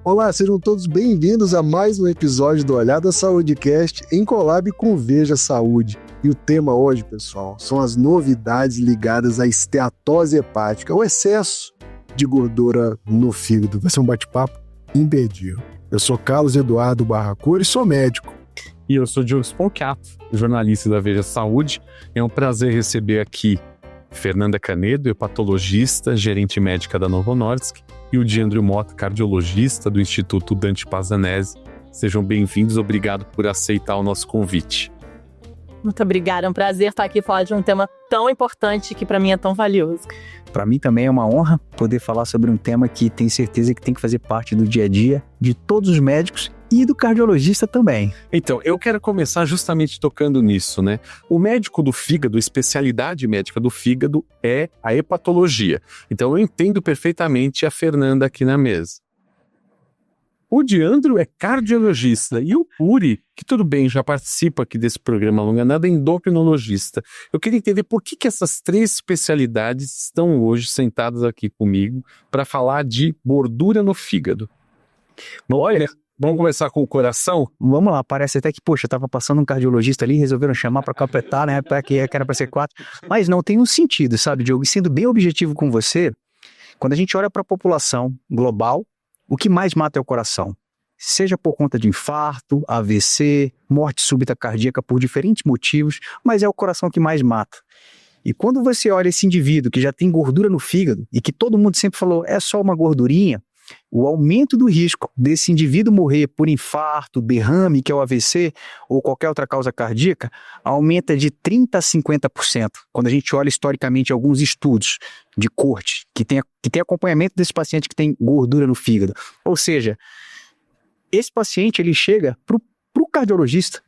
Olá, sejam todos bem-vindos a mais um episódio do Olhada Saúdecast em collab com Veja Saúde. E o tema hoje, pessoal, são as novidades ligadas à esteatose hepática, o excesso de gordura no fígado. Vai ser um bate-papo imperdível. Eu sou Carlos Eduardo Barracur e sou médico. E eu sou Diogo Sponcato, jornalista da Veja Saúde. É um prazer receber aqui Fernanda Canedo, hepatologista, gerente médica da Novo Nordisk, e o Diandro Mota, cardiologista do Instituto Dante Pazanese. Sejam bem-vindos, obrigado por aceitar o nosso convite. Muito obrigada, é um prazer estar aqui e falar de um tema tão importante que para mim é tão valioso. Para mim também é uma honra poder falar sobre um tema que tenho certeza que tem que fazer parte do dia a dia de todos os médicos e do cardiologista também. Então, eu quero começar justamente tocando nisso, né? O médico do fígado, a especialidade médica do fígado é a hepatologia. Então, eu entendo perfeitamente a Fernanda aqui na mesa. O Diandro é cardiologista e o Puri, que tudo bem, já participa aqui desse programa Longa Nada, é endocrinologista. Eu queria entender por que essas três especialidades estão hoje sentadas aqui comigo para falar de gordura no fígado. Olha, vamos começar com o coração? Vamos lá, parece até que, poxa, tava passando um cardiologista ali, resolveram chamar para capetar, né, para que era para ser 4. Mas não tem um sentido, sabe, Diogo? E sendo bem objetivo com você, quando a gente olha para a população global, o que mais mata é o coração. Seja por conta de infarto, AVC, morte súbita cardíaca por diferentes motivos, mas é o coração que mais mata. E quando você olha esse indivíduo que já tem gordura no fígado e que todo mundo sempre falou é só uma gordurinha, o aumento do risco desse indivíduo morrer por infarto, derrame, que é o AVC, ou qualquer outra causa cardíaca, aumenta de 30% a 50%. Quando a gente olha historicamente alguns estudos de corte, que tem acompanhamento desse paciente que tem gordura no fígado. Ou seja, esse paciente ele chega para o cardiologista,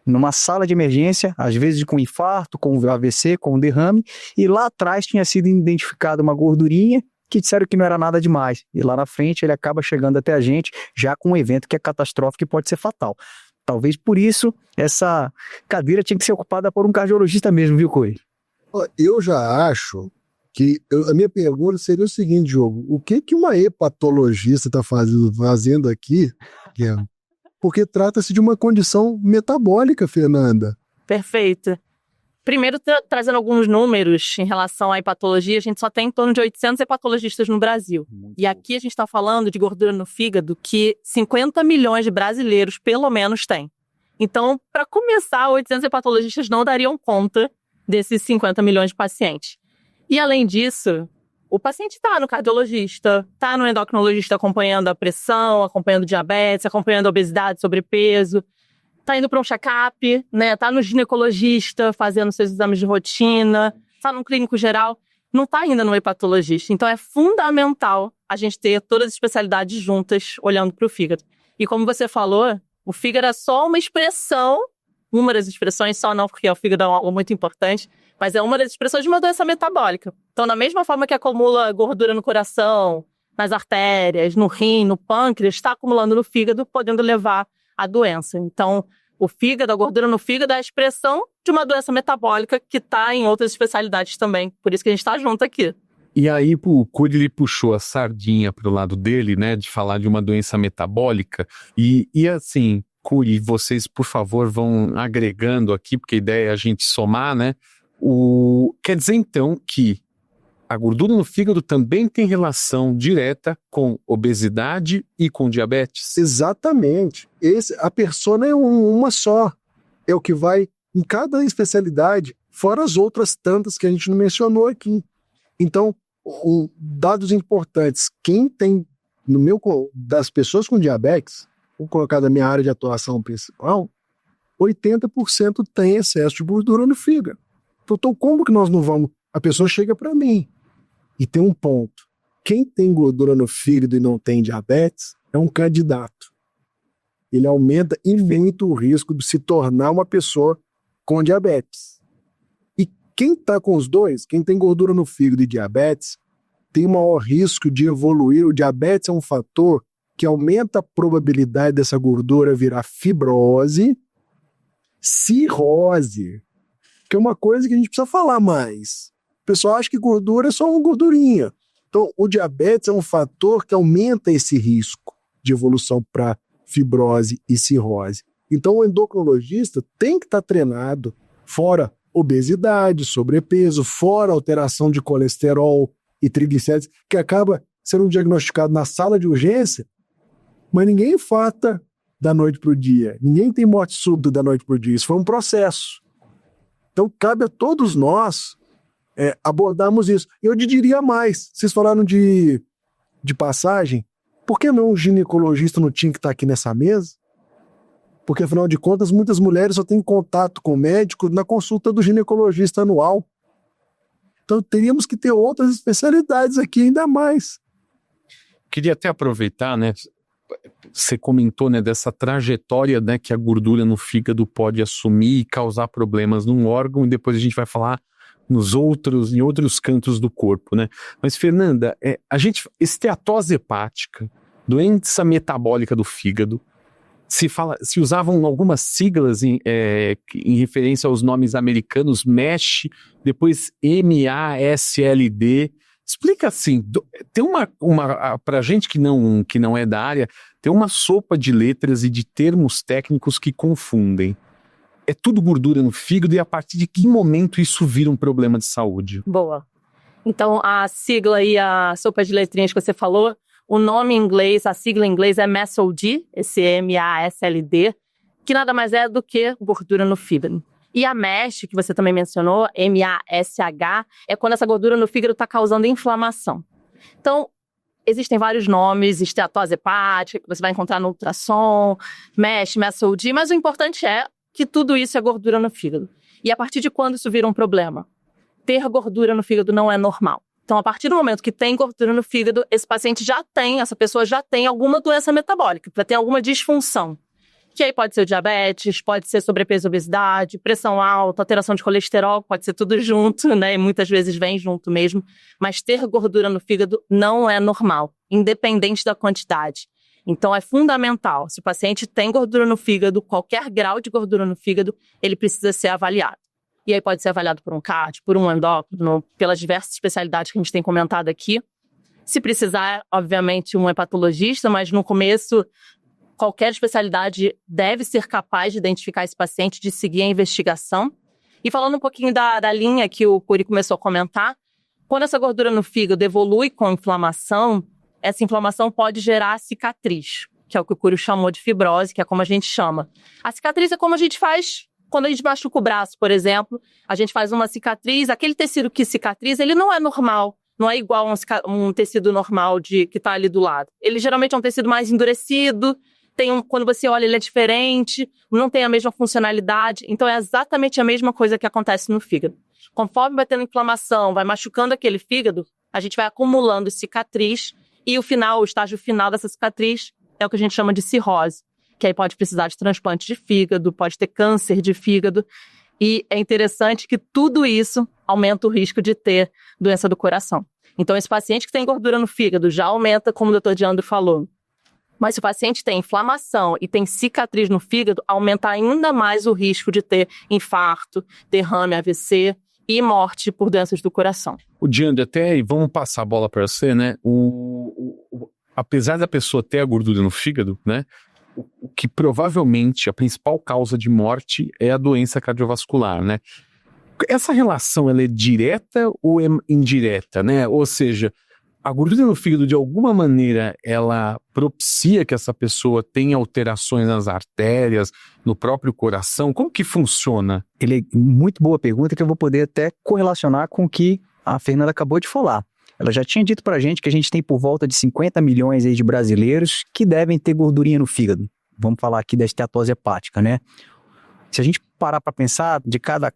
numa sala de emergência, às vezes com infarto, com AVC, com derrame, e lá atrás tinha sido identificada uma gordurinha, que disseram que não era nada demais. E lá na frente ele acaba chegando até a gente já com um evento que é catastrófico e pode ser fatal. Talvez por isso essa cadeira tinha que ser ocupada por um cardiologista mesmo, viu, Coelho? Eu já acho que a minha pergunta seria o seguinte, Diogo, o que uma hepatologista está fazendo aqui? Porque trata-se de uma condição metabólica, Fernanda. Perfeito. Primeiro, trazendo alguns números em relação à hepatologia, a gente só tem em torno de 800 hepatologistas no Brasil. E aqui a gente está falando de gordura no fígado que 50 milhões de brasileiros, pelo menos, têm. Então, para começar, 800 hepatologistas não dariam conta desses 50 milhões de pacientes. E, além disso, o paciente está no cardiologista, está no endocrinologista acompanhando a pressão, acompanhando diabetes, acompanhando a obesidade, sobrepeso, tá indo para um check-up, né? Tá no ginecologista fazendo seus exames de rotina, tá no clínico geral, não tá ainda no hepatologista. Então é fundamental a gente ter todas as especialidades juntas olhando para o fígado. E como você falou, o fígado é só uma expressão, uma das expressões, só não, porque o fígado é algo muito importante, mas é uma das expressões de uma doença metabólica. Então, da mesma forma que acumula gordura no coração, nas artérias, no rim, no pâncreas, está acumulando no fígado, podendo levar à doença. Então, o fígado, a gordura no fígado é a expressão de uma doença metabólica que está em outras especialidades também. Por isso que a gente está junto aqui. E aí o Curi ele puxou a sardinha para o lado dele, né, de falar de uma doença metabólica. E assim, Curi, vocês, por favor, vão agregando aqui, porque a ideia é a gente somar, né? Quer dizer, então, que a gordura no fígado também tem relação direta com obesidade e com diabetes? Exatamente. A persona é uma só. É o que vai em cada especialidade, fora as outras tantas que a gente não mencionou aqui. Então, dados importantes. Quem tem, das pessoas com diabetes, vou colocar da minha área de atuação principal, 80% tem excesso de gordura no fígado. Então, como que nós não vamos... A pessoa chega para mim. E tem um ponto. Quem tem gordura no fígado e não tem diabetes é um candidato. Ele aumenta e muito o risco de se tornar uma pessoa com diabetes. E quem está com os dois, quem tem gordura no fígado e diabetes, tem maior risco de evoluir. O diabetes é um fator que aumenta a probabilidade dessa gordura virar fibrose, cirrose, que é uma coisa que a gente precisa falar mais. O pessoal acha que gordura é só uma gordurinha. Então, o diabetes é um fator que aumenta esse risco. de evolução para fibrose e cirrose. Então o endocrinologista tem que estar treinado, fora obesidade, sobrepeso, fora alteração de colesterol e triglicéridos, que acaba sendo diagnosticado na sala de urgência, mas ninguém infarta da noite para o dia, ninguém tem morte súbita da noite para o dia, isso foi um processo. Então cabe a todos nós abordarmos isso. E eu te diria mais, vocês falaram de passagem, por que não o ginecologista não tinha que estar aqui nessa mesa? Porque, afinal de contas, muitas mulheres só têm contato com o médico na consulta do ginecologista anual. Então, teríamos que ter outras especialidades aqui ainda mais. Queria até aproveitar, né? Você comentou, né, dessa trajetória, né, que a gordura no fígado pode assumir e causar problemas num órgão, e depois a gente vai falar em outros cantos do corpo, né? Mas, Fernanda, esteatose hepática, doença metabólica do fígado, se usavam algumas siglas em referência aos nomes americanos, MASH, depois MASLD. Explica assim, tem pra gente que não é da área, tem uma sopa de letras e de termos técnicos que confundem. É tudo gordura no fígado, e a partir de que momento isso vira um problema de saúde? Boa. Então, a sigla e a sopa de letrinhas que você falou, o nome em inglês, a sigla em inglês é MASLD, esse MASLD, que nada mais é do que gordura no fígado. E a MASH, que você também mencionou, MASH, é quando essa gordura no fígado está causando inflamação. Então, existem vários nomes, esteatose hepática, que você vai encontrar no ultrassom, MASH, MASLD, mas o importante é que tudo isso é gordura no fígado. E a partir de quando isso vira um problema? Ter gordura no fígado não é normal. Então, a partir do momento que tem gordura no fígado, essa pessoa já tem alguma doença metabólica, já tem alguma disfunção. Que aí pode ser o diabetes, pode ser sobrepeso e obesidade, pressão alta, alteração de colesterol, pode ser tudo junto, né? E muitas vezes vem junto mesmo. Mas ter gordura no fígado não é normal, independente da quantidade. Então, é fundamental. Se o paciente tem gordura no fígado, qualquer grau de gordura no fígado, ele precisa ser avaliado. E aí pode ser avaliado por um cardio, por um endócrino, pelas diversas especialidades que a gente tem comentado aqui. Se precisar, obviamente, um hepatologista, mas no começo, qualquer especialidade deve ser capaz de identificar esse paciente, de seguir a investigação. E falando um pouquinho da linha que o Curi começou a comentar, quando essa gordura no fígado evolui com inflamação, essa inflamação pode gerar cicatriz, que é o que o Curi chamou de fibrose, que é como a gente chama. A cicatriz é como a gente faz quando a gente machuca o braço, por exemplo, a gente faz uma cicatriz, aquele tecido que cicatriza, ele não é normal, não é igual a um tecido normal que está ali do lado. Ele geralmente é um tecido mais endurecido, quando você olha ele é diferente, não tem a mesma funcionalidade, então é exatamente a mesma coisa que acontece no fígado. Conforme vai tendo inflamação, vai machucando aquele fígado, a gente vai acumulando cicatriz, e o estágio final dessa cicatriz é o que a gente chama de cirrose, que aí pode precisar de transplante de fígado, pode ter câncer de fígado. E é interessante que tudo isso aumenta o risco de ter doença do coração. Então, esse paciente que tem gordura no fígado já aumenta, como o Dr. Diandro falou. Mas se o paciente tem inflamação e tem cicatriz no fígado, aumenta ainda mais o risco de ter infarto, derrame, AVC e morte por doenças do coração. O Diandro, e vamos passar a bola para você, né? Apesar da pessoa ter a gordura no fígado, né? O que provavelmente a principal causa de morte é a doença cardiovascular, né? Essa relação, ela é direta ou é indireta, né? Ou seja, a gordura no fígado, de alguma maneira, ela propicia que essa pessoa tenha alterações nas artérias, no próprio coração? Como que funciona? Muito boa pergunta, que eu vou poder até correlacionar com o que a Fernanda acabou de falar. Ela já tinha dito pra gente que a gente tem por volta de 50 milhões aí de brasileiros que devem ter gordurinha no fígado. Vamos falar aqui da esteatose hepática, né? Se a gente parar para pensar, de cada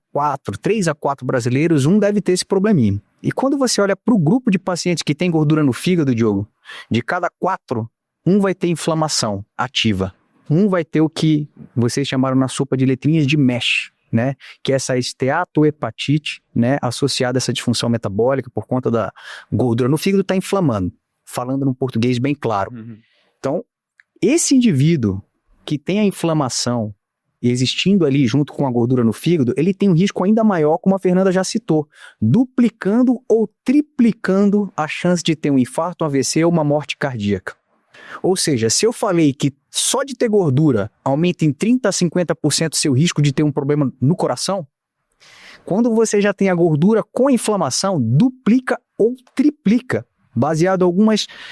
3 a 4 brasileiros, um deve ter esse probleminha. E quando você olha para o grupo de pacientes que tem gordura no fígado, Diogo, de cada 4, um vai ter inflamação ativa. Um vai ter o que vocês chamaram na sopa de letrinhas de MASH, né? Que é essa esteatohepatite, né? Associada a essa disfunção metabólica por conta da gordura no fígado, está inflamando. Falando num português bem claro. Uhum. Então, esse indivíduo que tem a inflamação existindo ali junto com a gordura no fígado, ele tem um risco ainda maior, como a Fernanda já citou, duplicando ou triplicando a chance de ter um infarto, um AVC ou uma morte cardíaca. Ou seja, se eu falei que só de ter gordura aumenta em 30% a 50% seu risco de ter um problema no coração, quando você já tem a gordura com inflamação, duplica ou triplica, baseado em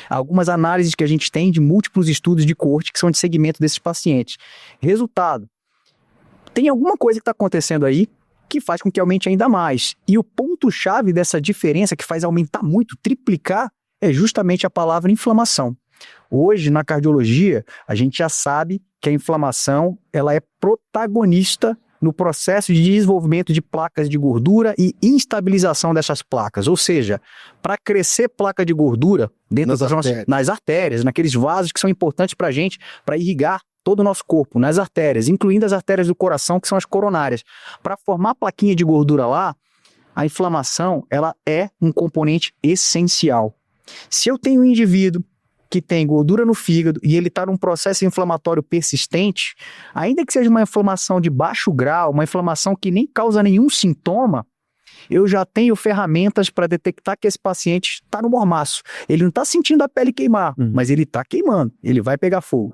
algumas análises que a gente tem de múltiplos estudos de coorte que são de segmento desses pacientes. Resultado, tem alguma coisa que está acontecendo aí que faz com que aumente ainda mais. E o ponto-chave dessa diferença que faz aumentar muito, triplicar, é justamente a palavra inflamação. Hoje, na cardiologia, a gente já sabe que a inflamação ela é protagonista no processo de desenvolvimento de placas de gordura e instabilização dessas placas. Ou seja, para crescer placa de gordura dentro nas artérias, naqueles vasos que são importantes para a gente, para irrigar todo o nosso corpo, nas artérias, incluindo as artérias do coração, que são as coronárias. Para formar plaquinha de gordura lá, a inflamação ela é um componente essencial. Se eu tenho um indivíduo que tem gordura no fígado e ele está num processo inflamatório persistente, ainda que seja uma inflamação de baixo grau, uma inflamação que nem causa nenhum sintoma, eu já tenho ferramentas para detectar que esse paciente está no mormaço. Ele não está sentindo a pele queimar, mas ele está queimando, ele vai pegar fogo.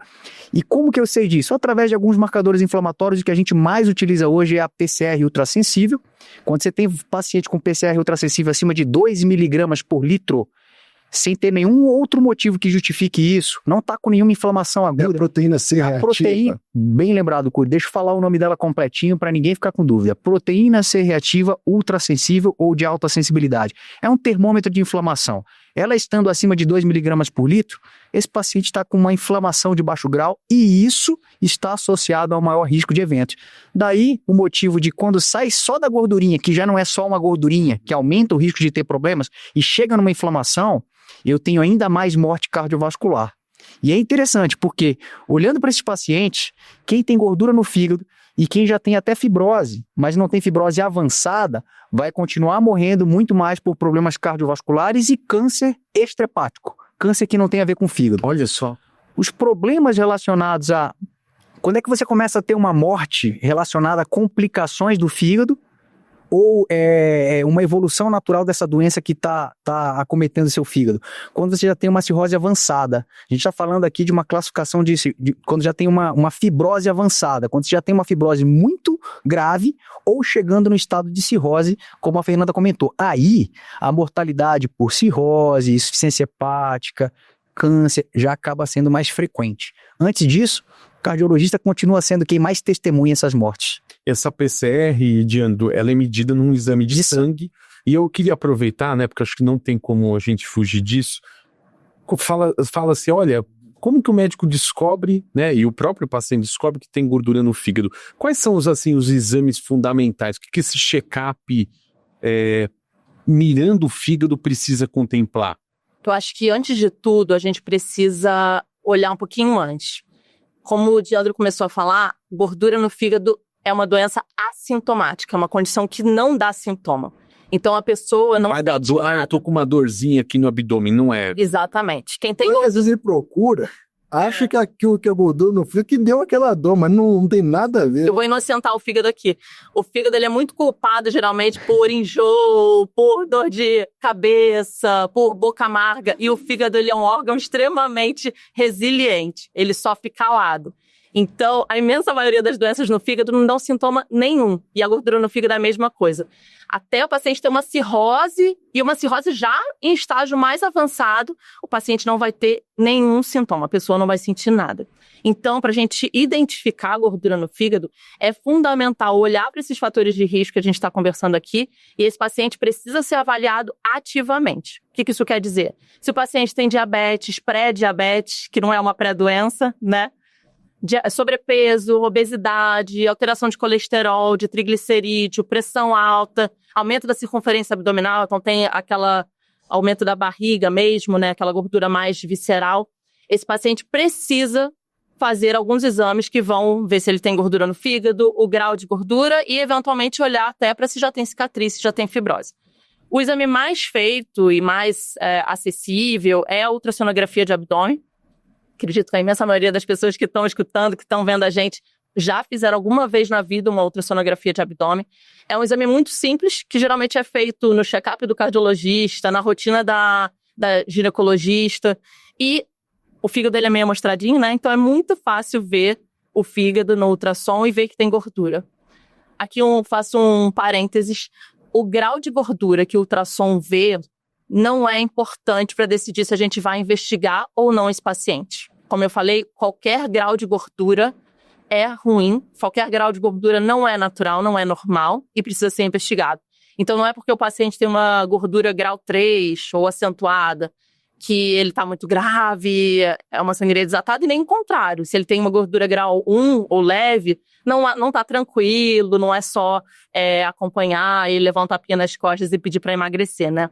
E como que eu sei disso? Através de alguns marcadores inflamatórios, que a gente mais utiliza hoje é a PCR ultrassensível. Quando você tem paciente com PCR ultrassensível acima de 2 miligramas por litro, sem ter nenhum outro motivo que justifique isso, não está com nenhuma inflamação aguda. É a proteína C reativa. Proteína, bem lembrado, Curi, deixa eu falar o nome dela completinho para ninguém ficar com dúvida. Proteína C reativa ultrassensível ou de alta sensibilidade. É um termômetro de inflamação. Ela estando acima de 2 miligramas por litro, esse paciente está com uma inflamação de baixo grau e isso está associado ao maior risco de eventos. Daí o motivo de quando sai só da gordurinha, que já não é só uma gordurinha, que aumenta o risco de ter problemas, e chega numa inflamação, eu tenho ainda mais morte cardiovascular. E é interessante porque, olhando para esses pacientes, quem tem gordura no fígado e quem já tem até fibrose, mas não tem fibrose avançada, vai continuar morrendo muito mais por problemas cardiovasculares e câncer extrahepático. Câncer que não tem a ver com o fígado. Olha só. Os problemas relacionados a... Quando é que você começa a ter uma morte relacionada a complicações do fígado ou uma evolução natural dessa doença que está acometendo o seu fígado? Quando você já tem uma cirrose avançada. A gente está falando aqui de uma classificação de quando já tem uma fibrose avançada, quando você já tem uma fibrose muito grave ou chegando no estado de cirrose, como a Fernanda comentou. Aí, a mortalidade por cirrose, insuficiência hepática, câncer, já acaba sendo mais frequente. Antes disso, o cardiologista continua sendo quem mais testemunha essas mortes. Essa PCR, Diandro, ela é medida num exame de sangue, e eu queria aproveitar, né, porque acho que não tem como a gente fugir disso, fala assim, olha, como que o médico descobre, né, e o próprio paciente descobre que tem gordura no fígado? Quais são os exames fundamentais? O que esse check-up mirando o fígado precisa contemplar? Eu acho que, antes de tudo, a gente precisa olhar um pouquinho antes. Como o Diandro começou a falar, gordura no fígado é uma doença assintomática, é uma condição que não dá sintoma. Então, a pessoa não... Vai dar dor, eu tô com uma dorzinha aqui no abdômen, não é? Exatamente. Quem tem... Às vezes ele procura, acha que aquilo que é gordura no fígado que deu aquela dor, mas não tem nada a ver. Eu vou inocentar o fígado aqui. O fígado ele é muito culpado, geralmente, por enjoo, por dor de cabeça, por boca amarga. E o fígado ele é um órgão extremamente resiliente. Ele sofre calado. Então, a imensa maioria das doenças no fígado não dão sintoma nenhum. E a gordura no fígado é a mesma coisa. Até o paciente ter uma cirrose, e uma cirrose já em estágio mais avançado, o paciente não vai ter nenhum sintoma, a pessoa não vai sentir nada. Então, para a gente identificar a gordura no fígado, é fundamental olhar para esses fatores de risco que a gente está conversando aqui, e esse paciente precisa ser avaliado ativamente. O que isso quer dizer? Se o paciente tem diabetes, pré-diabetes, que não é uma pré-doença, né? Sobrepeso, obesidade, alteração de colesterol, de triglicerídeo, pressão alta, aumento da circunferência abdominal, então tem aquela aumento da barriga mesmo, né, aquela gordura mais visceral. Esse paciente precisa fazer alguns exames que vão ver se ele tem gordura no fígado, o grau de gordura e eventualmente olhar até para se já tem cicatriz, se já tem fibrose. O exame mais feito e mais acessível é a ultrassonografia de abdômen. Acredito que a imensa maioria das pessoas que estão escutando, que estão vendo a gente, já fizeram alguma vez na vida uma ultrassonografia de abdômen. É um exame muito simples, que geralmente é feito no check-up do cardiologista, na rotina da ginecologista. E o fígado ele é meio amostradinho, né? Então é muito fácil ver o fígado no ultrassom e ver que tem gordura. Aqui eu faço um parênteses. O grau de gordura que o ultrassom vê não é importante para decidir se a gente vai investigar ou não esse paciente. Como eu falei, qualquer grau de gordura é ruim, qualquer grau de gordura não é natural, não é normal e precisa ser investigado. Então não é porque o paciente tem uma gordura grau 3 ou acentuada que ele está muito grave, é uma sangria desatada, e nem o contrário. Se ele tem uma gordura grau 1 ou leve, não está tranquilo, não é só acompanhar e levar um tapinha nas costas e pedir para emagrecer, né?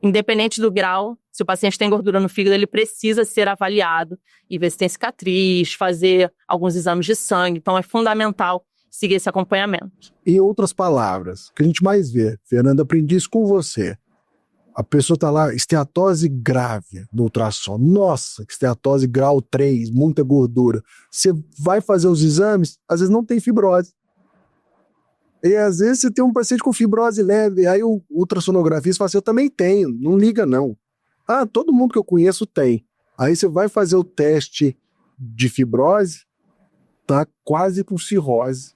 Independente do grau, se o paciente tem gordura no fígado, ele precisa ser avaliado e ver se tem cicatriz, fazer alguns exames de sangue. Então é fundamental seguir esse acompanhamento. Em outras palavras, o que a gente mais vê, Fernanda, aprendi isso com você. A pessoa está lá, esteatose grave no ultrassom. Nossa, esteatose grau 3, muita gordura. Você vai fazer os exames, às vezes não tem fibrose. E às vezes você tem um paciente com fibrose leve, aí o ultrassonografista fala assim, eu também tenho, não liga não. Ah, todo mundo que eu conheço tem. Aí você vai fazer o teste de fibrose, tá quase com cirrose.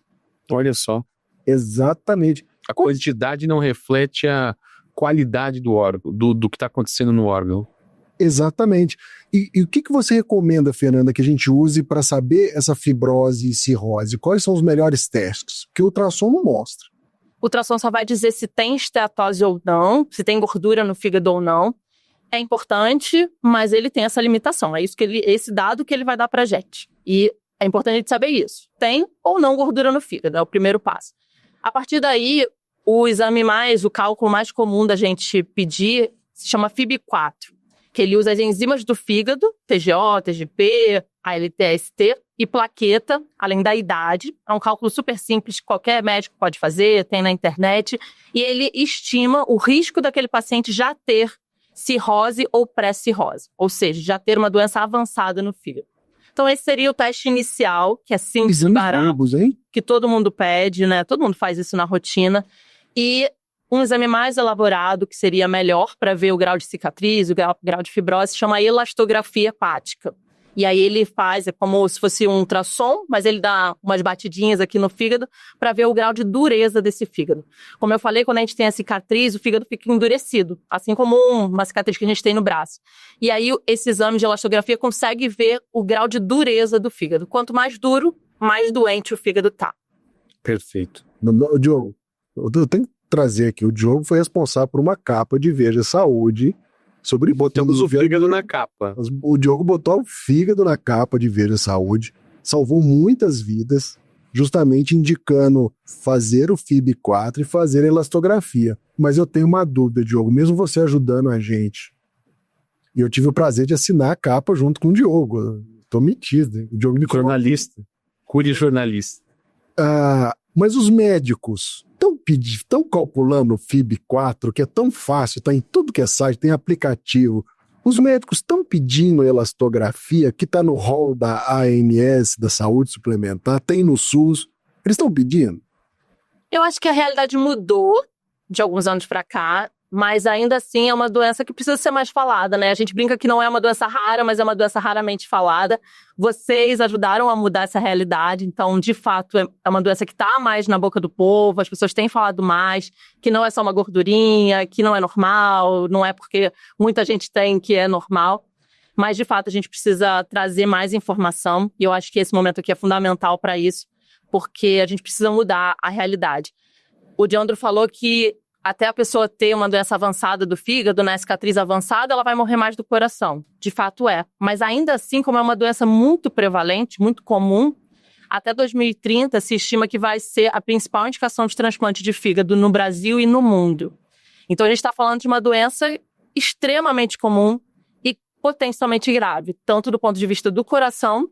Olha só. Exatamente. A quantidade não reflete a qualidade do órgão, do que está acontecendo no órgão. Exatamente. E o que você recomenda, Fernanda, que a gente use para saber essa fibrose e cirrose? Quais são os melhores testes? Porque o ultrassom não mostra. O ultrassom só vai dizer se tem esteatose ou não, se tem gordura no fígado ou não. É importante, mas ele tem essa limitação. É isso esse dado que ele vai dar pra gente. E é importante a gente saber isso. Tem ou não gordura no fígado, é o primeiro passo. A partir daí, o cálculo mais comum da gente pedir se chama FIB4, que ele usa as enzimas do fígado, TGO, TGP, ALT-AST e plaqueta, além da idade. É um cálculo super simples que qualquer médico pode fazer, tem na internet. E ele estima o risco daquele paciente já ter cirrose ou pré-cirrose, ou seja, já ter uma doença avançada no fígado. Então esse seria o teste inicial, que é simples, barato, que todo mundo pede, né? Todo mundo faz isso na rotina. E um exame mais elaborado, que seria melhor para ver o grau de cicatriz, o grau de fibrose, se chama elastografia hepática. E aí ele faz, é como se fosse um ultrassom, mas ele dá umas batidinhas aqui no fígado para ver o grau de dureza desse fígado. Como eu falei, quando a gente tem a cicatriz, o fígado fica endurecido, assim como uma cicatriz que a gente tem no braço. E aí esse exame de elastografia consegue ver o grau de dureza do fígado. Quanto mais duro, mais doente o fígado tá. Perfeito. Diogo, eu tenho que trazer aqui, o Diogo foi responsável por uma capa de Veja Saúde sobre... Botamos o fígado na capa. O Diogo botou o fígado na capa de Veja Saúde, salvou muitas vidas, justamente indicando fazer o FIB4 e fazer a elastografia. Mas eu tenho uma dúvida, Diogo, mesmo você ajudando a gente, e eu tive o prazer de assinar a capa junto com o Diogo, tô metido, hein? O Diogo me jornalista, cure jornalista. Mas os médicos estão calculando o FIB4, que é tão fácil, está em tudo que é site, tem aplicativo. Os médicos estão pedindo elastografia, que está no rol da ANS, da saúde suplementar, tem no SUS. Eles estão pedindo? Eu acho que a realidade mudou de alguns anos para cá, mas ainda assim é uma doença que precisa ser mais falada, né? A gente brinca que não é uma doença rara, mas é uma doença raramente falada. Vocês ajudaram a mudar essa realidade, então, de fato, é uma doença que está mais na boca do povo, as pessoas têm falado mais, que não é só uma gordurinha, que não é normal, não é porque muita gente tem que é normal. Mas, de fato, a gente precisa trazer mais informação, e eu acho que esse momento aqui é fundamental para isso, porque a gente precisa mudar a realidade. O Diandro falou que até a pessoa ter uma doença avançada do fígado, né, cicatriz avançada, ela vai morrer mais do coração. De fato é. Mas ainda assim, como é uma doença muito prevalente, muito comum, até 2030 se estima que vai ser a principal indicação de transplante de fígado no Brasil e no mundo. Então a gente está falando de uma doença extremamente comum e potencialmente grave, tanto do ponto de vista do coração,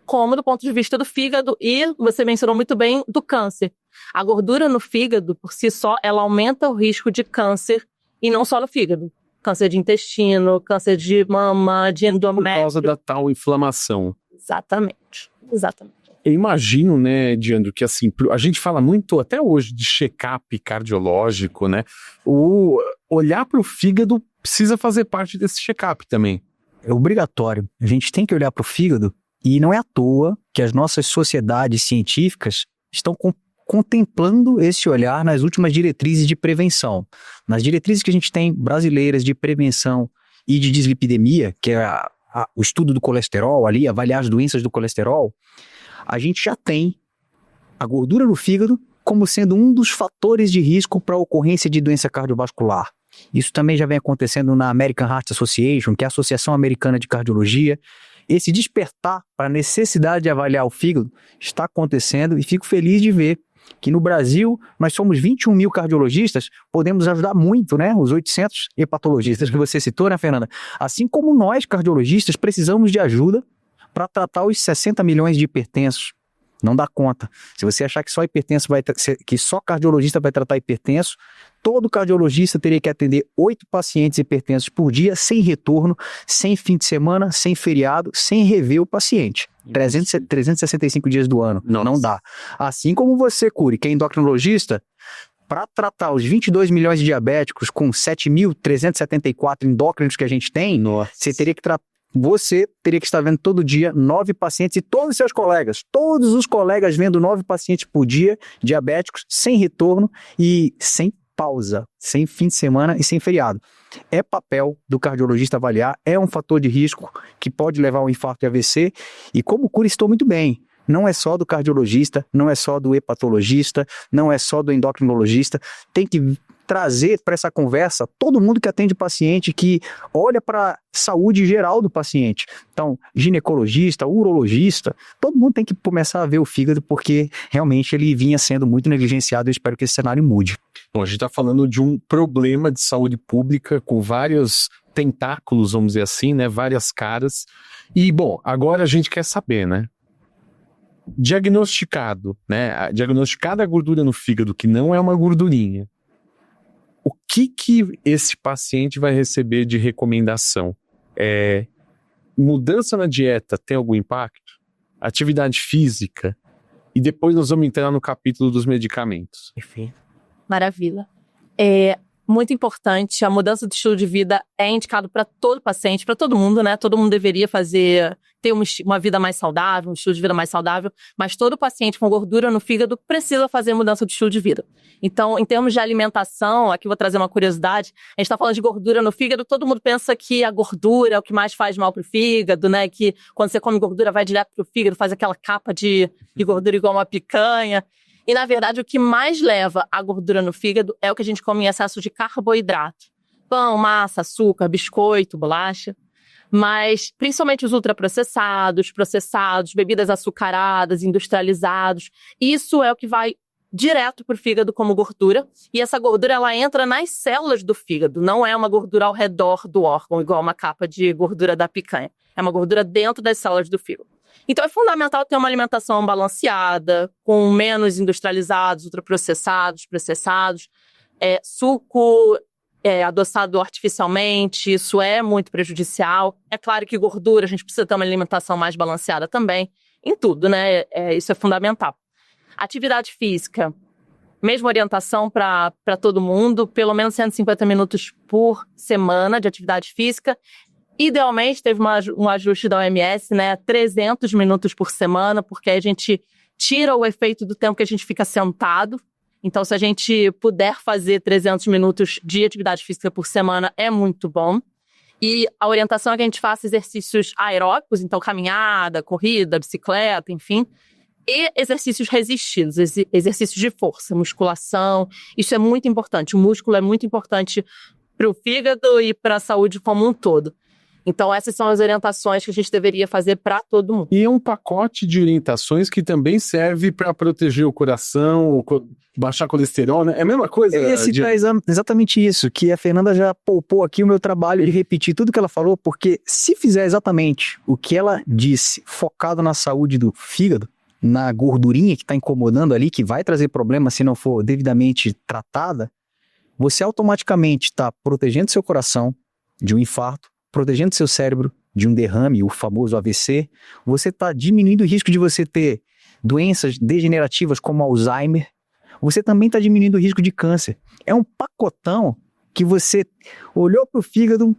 como do ponto de vista do fígado e, você mencionou muito bem, do câncer. A gordura no fígado, por si só, ela aumenta o risco de câncer, e não só no fígado. Câncer de intestino, câncer de mama, de endométrio. Por causa da tal inflamação. Exatamente. Eu imagino, né, Diandro, que assim, a gente fala muito até hoje de check-up cardiológico, né? O olhar para o fígado precisa fazer parte desse check-up também. é obrigatório. A gente tem que olhar para o fígado e não é à toa que as nossas sociedades científicas estão contemplando esse olhar nas últimas diretrizes de prevenção. Nas diretrizes que a gente tem brasileiras de prevenção e de dislipidemia, que é o estudo do colesterol ali, avaliar as doenças do colesterol, a gente já tem a gordura no fígado como sendo um dos fatores de risco para a ocorrência de doença cardiovascular. Isso também já vem acontecendo na American Heart Association, que é a Associação Americana de Cardiologia. Esse despertar para a necessidade de avaliar o fígado está acontecendo e fico feliz de ver que no Brasil nós somos 21 mil cardiologistas, podemos ajudar muito, né? Os 800 hepatologistas que você citou, né, Fernanda? Assim como nós, cardiologistas, precisamos de ajuda para tratar os 60 milhões de hipertensos. Não dá conta. Se você achar que só hipertenso que só cardiologista vai tratar hipertenso, todo cardiologista teria que atender 8 pacientes hipertensos por dia, sem retorno, sem fim de semana, sem feriado, sem rever o paciente. 365 dias do ano. Não dá. Assim como você, Curi, que é endocrinologista, para tratar os 22 milhões de diabéticos com 7.374 endócrinos que a gente tem, você teria que estar vendo todo dia 9 pacientes e todos os seus colegas, todos os colegas vendo 9 pacientes por dia, diabéticos, sem retorno e sem pausa, sem fim de semana e sem feriado. É papel do cardiologista avaliar, é um fator de risco que pode levar a um infarto e AVC, e como o Curi citou muito bem, não é só do cardiologista, não é só do hepatologista, não é só do endocrinologista, tem que trazer para essa conversa todo mundo que atende paciente, que olha para a saúde geral do paciente. Então, ginecologista, urologista, todo mundo tem que começar a ver o fígado, porque realmente ele vinha sendo muito negligenciado. Eu espero que esse cenário mude. Bom, a gente está falando de um problema de saúde pública com vários tentáculos, vamos dizer assim, né? Várias caras. E, bom, agora a gente quer saber, né? Diagnosticada a gordura no fígado, que não é uma gordurinha, o que esse paciente vai receber de recomendação? Mudança na dieta tem algum impacto? Atividade física? E depois nós vamos entrar no capítulo dos medicamentos. Perfeito. Maravilha. Muito importante, a mudança do estilo de vida é indicado para todo paciente, para todo mundo, né? Todo mundo deveria ter uma vida mais saudável, um estilo de vida mais saudável, mas todo paciente com gordura no fígado precisa fazer mudança de estilo de vida. Então, em termos de alimentação, aqui vou trazer uma curiosidade, a gente está falando de gordura no fígado, todo mundo pensa que a gordura é o que mais faz mal pro fígado, né? Que quando você come gordura vai direto pro fígado, faz aquela capa de gordura igual uma picanha. E, na verdade, o que mais leva a gordura no fígado é o que a gente come em excesso de carboidrato. Pão, massa, açúcar, biscoito, bolacha. Mas, principalmente os ultraprocessados, processados, bebidas açucaradas, industrializados. Isso é o que vai direto para o fígado como gordura. E essa gordura, ela entra nas células do fígado. Não é uma gordura ao redor do órgão, igual uma capa de gordura da picanha. É uma gordura dentro das células do fígado. Então, é fundamental ter uma alimentação balanceada, com menos industrializados, ultraprocessados, processados, suco adoçado artificialmente, isso é muito prejudicial. É claro que gordura, a gente precisa ter uma alimentação mais balanceada também, em tudo, né? Isso é fundamental. Atividade física, mesma orientação para todo mundo, pelo menos 150 minutos por semana de atividade física. Idealmente, teve um ajuste da OMS, né? 300 minutos por semana, porque aí a gente tira o efeito do tempo que a gente fica sentado. Então, se a gente puder fazer 300 minutos de atividade física por semana, é muito bom. E a orientação é que a gente faça exercícios aeróbicos, então caminhada, corrida, bicicleta, enfim. E exercícios resistidos, exercícios de força, musculação. Isso é muito importante. O músculo é muito importante para o fígado e para a saúde como um todo. Então, essas são as orientações que a gente deveria fazer para todo mundo. E é um pacote de orientações que também serve para proteger o coração, baixar colesterol, né? É a mesma coisa. Exatamente isso, que a Fernanda já poupou aqui o meu trabalho de repetir tudo que ela falou, porque se fizer exatamente o que ela disse, focado na saúde do fígado, na gordurinha que está incomodando ali, que vai trazer problema se não for devidamente tratada, você automaticamente está protegendo seu coração de um infarto, protegendo seu cérebro de um derrame, o famoso AVC, você está diminuindo o risco de você ter doenças degenerativas como Alzheimer, você também está diminuindo o risco de câncer. É um pacotão que você olhou para o fígado,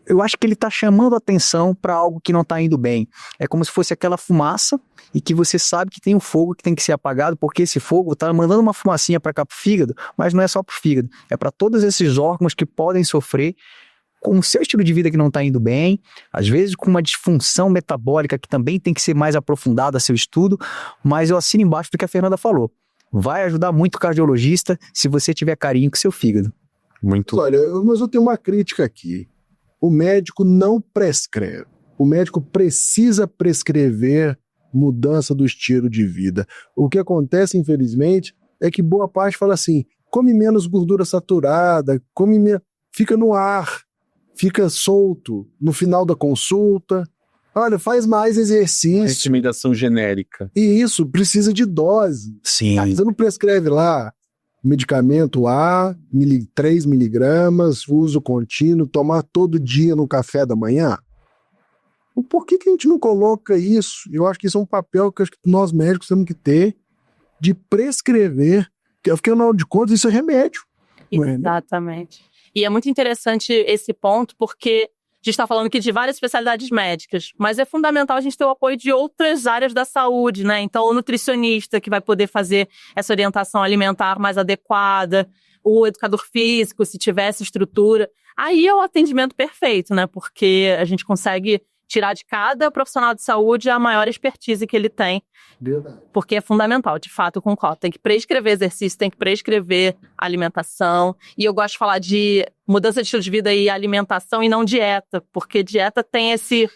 eu acho que ele está chamando a atenção para algo que não está indo bem. É como se fosse aquela fumaça e que você sabe que tem um fogo que tem que ser apagado, porque esse fogo está mandando uma fumacinha para cá para o fígado, mas não é só para o fígado, é para todos esses órgãos que podem sofrer com o seu estilo de vida que não está indo bem, às vezes com uma disfunção metabólica que também tem que ser mais aprofundada a seu estudo, mas eu assino embaixo do que a Fernanda falou. Vai ajudar muito o cardiologista se você tiver carinho com o seu fígado. Muito. Olha, mas eu tenho uma crítica aqui. O médico não prescreve. O médico precisa prescrever mudança do estilo de vida. O que acontece, infelizmente, é que boa parte fala assim, come menos gordura saturada, fica no ar, fica solto no final da consulta. Olha, faz mais exercício. Recomendação genérica. E isso precisa de dose. Sim. Você não prescreve lá medicamento A, 3 miligramas, uso contínuo, tomar todo dia no café da manhã? Por que a gente não coloca isso? Eu acho que isso é um papel que nós médicos temos que ter de prescrever, porque afinal de contas isso é remédio. Exatamente. E é muito interessante esse ponto, porque a gente está falando aqui de várias especialidades médicas, mas é fundamental a gente ter o apoio de outras áreas da saúde, né? Então, o nutricionista que vai poder fazer essa orientação alimentar mais adequada, o educador físico, se tiver essa estrutura. Aí é o atendimento perfeito, né? Porque a gente consegue tirar de cada profissional de saúde a maior expertise que ele tem. Verdade. Porque é fundamental, de fato, eu concordo. Tem que prescrever exercício, tem que prescrever alimentação. E eu gosto de falar de mudança de estilo de vida e alimentação e não dieta. Porque dieta tem esse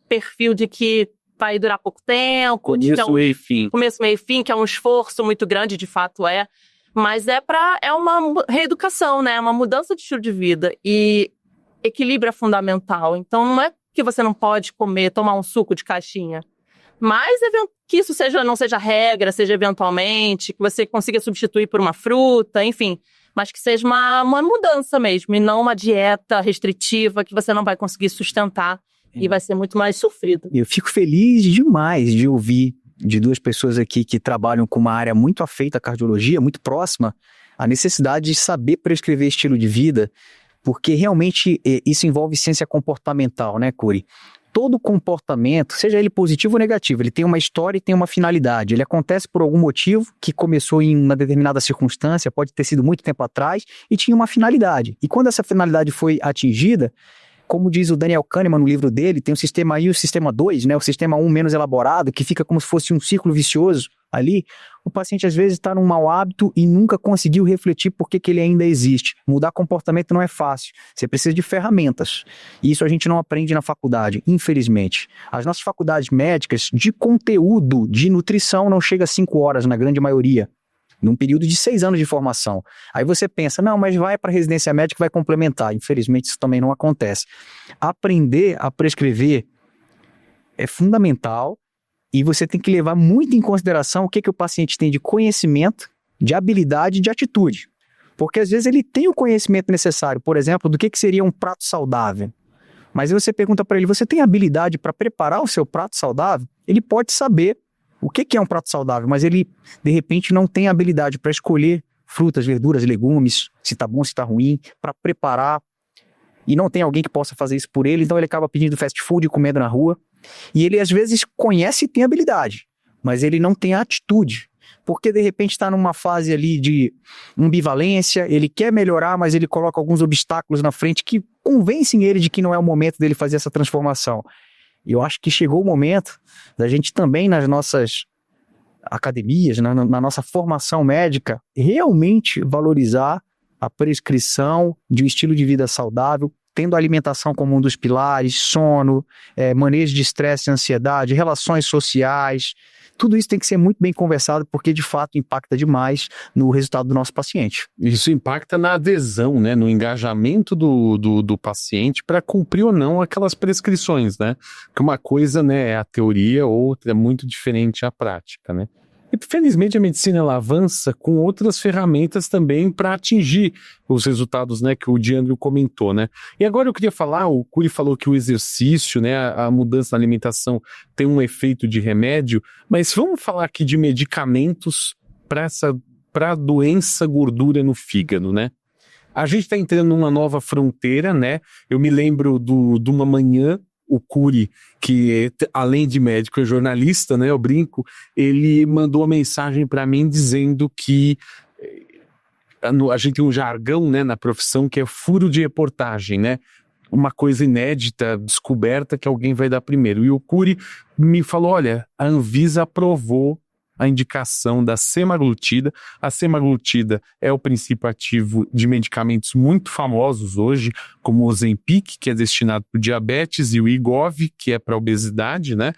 perfil de que vai durar pouco tempo. Começo, meio e fim. Começo, meio e fim, que é um esforço muito grande, de fato é. Mas é uma reeducação, né? É uma mudança de estilo de vida. E equilíbrio é fundamental. Então não é que você não pode tomar um suco de caixinha. Mas que isso não seja regra, seja eventualmente, que você consiga substituir por uma fruta, enfim. Mas que seja uma mudança mesmo, e não uma dieta restritiva que você não vai conseguir sustentar e vai ser muito mais sofrido. Eu fico feliz demais de ouvir de duas pessoas aqui que trabalham com uma área muito afeita à cardiologia, muito próxima, a necessidade de saber prescrever estilo de vida, porque realmente isso envolve ciência comportamental, né, Curi? Todo comportamento, seja ele positivo ou negativo, ele tem uma história e tem uma finalidade. Ele acontece por algum motivo que começou em uma determinada circunstância, pode ter sido muito tempo atrás, e tinha uma finalidade. E quando essa finalidade foi atingida, como diz o Daniel Kahneman no livro dele, tem o sistema I e o sistema 2, né? O sistema 1 menos elaborado, que fica como se fosse um ciclo vicioso ali. O paciente às vezes está num mau hábito e nunca conseguiu refletir por que ele ainda existe. Mudar comportamento não é fácil. Você precisa de ferramentas. E isso a gente não aprende na faculdade, infelizmente. As nossas faculdades médicas de conteúdo de nutrição não chega a 5 horas na grande maioria, num período de 6 anos de formação. Aí você pensa, não, mas vai para a residência médica e vai complementar. Infelizmente isso também não acontece. Aprender a prescrever é fundamental e você tem que levar muito em consideração o que o paciente tem de conhecimento, de habilidade e de atitude. Porque às vezes ele tem o conhecimento necessário, por exemplo, do que seria um prato saudável. Mas aí você pergunta para ele, você tem habilidade para preparar o seu prato saudável? Ele pode saber o que é um prato saudável, mas ele, de repente, não tem habilidade para escolher frutas, verduras, legumes, se está bom, se está ruim, para preparar. E não tem alguém que possa fazer isso por ele, então ele acaba pedindo fast food e comendo na rua. E ele, às vezes, conhece e tem habilidade, mas ele não tem a atitude. Porque, de repente, está numa fase ali de ambivalência, ele quer melhorar, mas ele coloca alguns obstáculos na frente que convencem ele de que não é o momento dele fazer essa transformação. E eu acho que chegou o momento da gente também, nas nossas academias, na nossa formação médica, realmente valorizar a prescrição de um estilo de vida saudável, tendo a alimentação como um dos pilares, sono, manejo de estresse e ansiedade, relações sociais. Tudo isso tem que ser muito bem conversado, porque de fato impacta demais no resultado do nosso paciente. Isso impacta na adesão, né, no engajamento do paciente para cumprir ou não aquelas prescrições, né? Porque uma coisa, né, é a teoria, outra é muito diferente a prática, né? E felizmente a medicina ela avança com outras ferramentas também para atingir os resultados, né, que o Diandro comentou, né? E agora eu queria falar, o Curi falou que o exercício, né, a mudança na alimentação tem um efeito de remédio, mas vamos falar aqui de medicamentos para a doença gordura no fígado, né? A gente está entrando numa nova fronteira, né? Eu me lembro de uma manhã, o Cury, que além de médico é jornalista, né? Eu brinco, ele mandou uma mensagem para mim dizendo que a gente tem um jargão, né, na profissão que é furo de reportagem, né? Uma coisa inédita, descoberta que alguém vai dar primeiro. E o Cury me falou, olha, a Anvisa aprovou a indicação da semaglutida. A semaglutida é o princípio ativo de medicamentos muito famosos hoje, como o Ozempic, que é destinado para o diabetes, e o Wegovy, que é para a obesidade, né?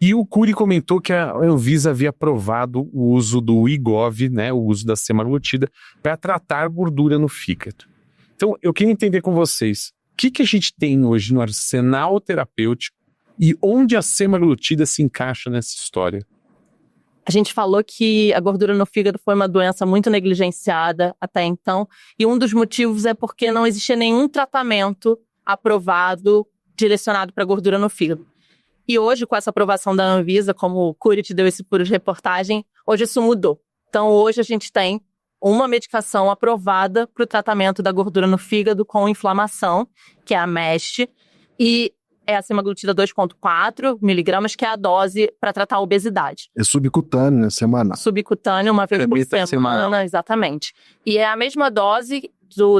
E o Cury comentou que a Anvisa havia aprovado o uso do Wegovy, né, o uso da semaglutida, para tratar gordura no fígado. Então, eu queria entender com vocês, o que a gente tem hoje no arsenal terapêutico e onde a semaglutida se encaixa nessa história? A gente falou que a gordura no fígado foi uma doença muito negligenciada até então, e um dos motivos é porque não existia nenhum tratamento aprovado direcionado para gordura no fígado. E hoje, com essa aprovação da Anvisa, como o Cury te deu esse furo de reportagem, hoje isso mudou. Então, hoje a gente tem uma medicação aprovada para o tratamento da gordura no fígado com inflamação, que é a MEST, e é a semaglutida 2,4 miligramas, que é a dose para tratar a obesidade. É subcutâneo, né? Semanal. Subcutâneo, uma vez por semana, exatamente. E é a mesma dose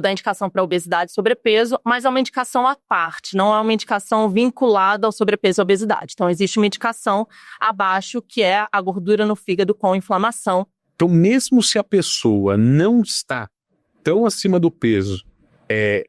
da indicação para obesidade e sobrepeso, mas é uma indicação à parte, não é uma indicação vinculada ao sobrepeso e obesidade. Então, existe uma indicação abaixo, que é a gordura no fígado com inflamação. Então, mesmo se a pessoa não está tão acima do peso,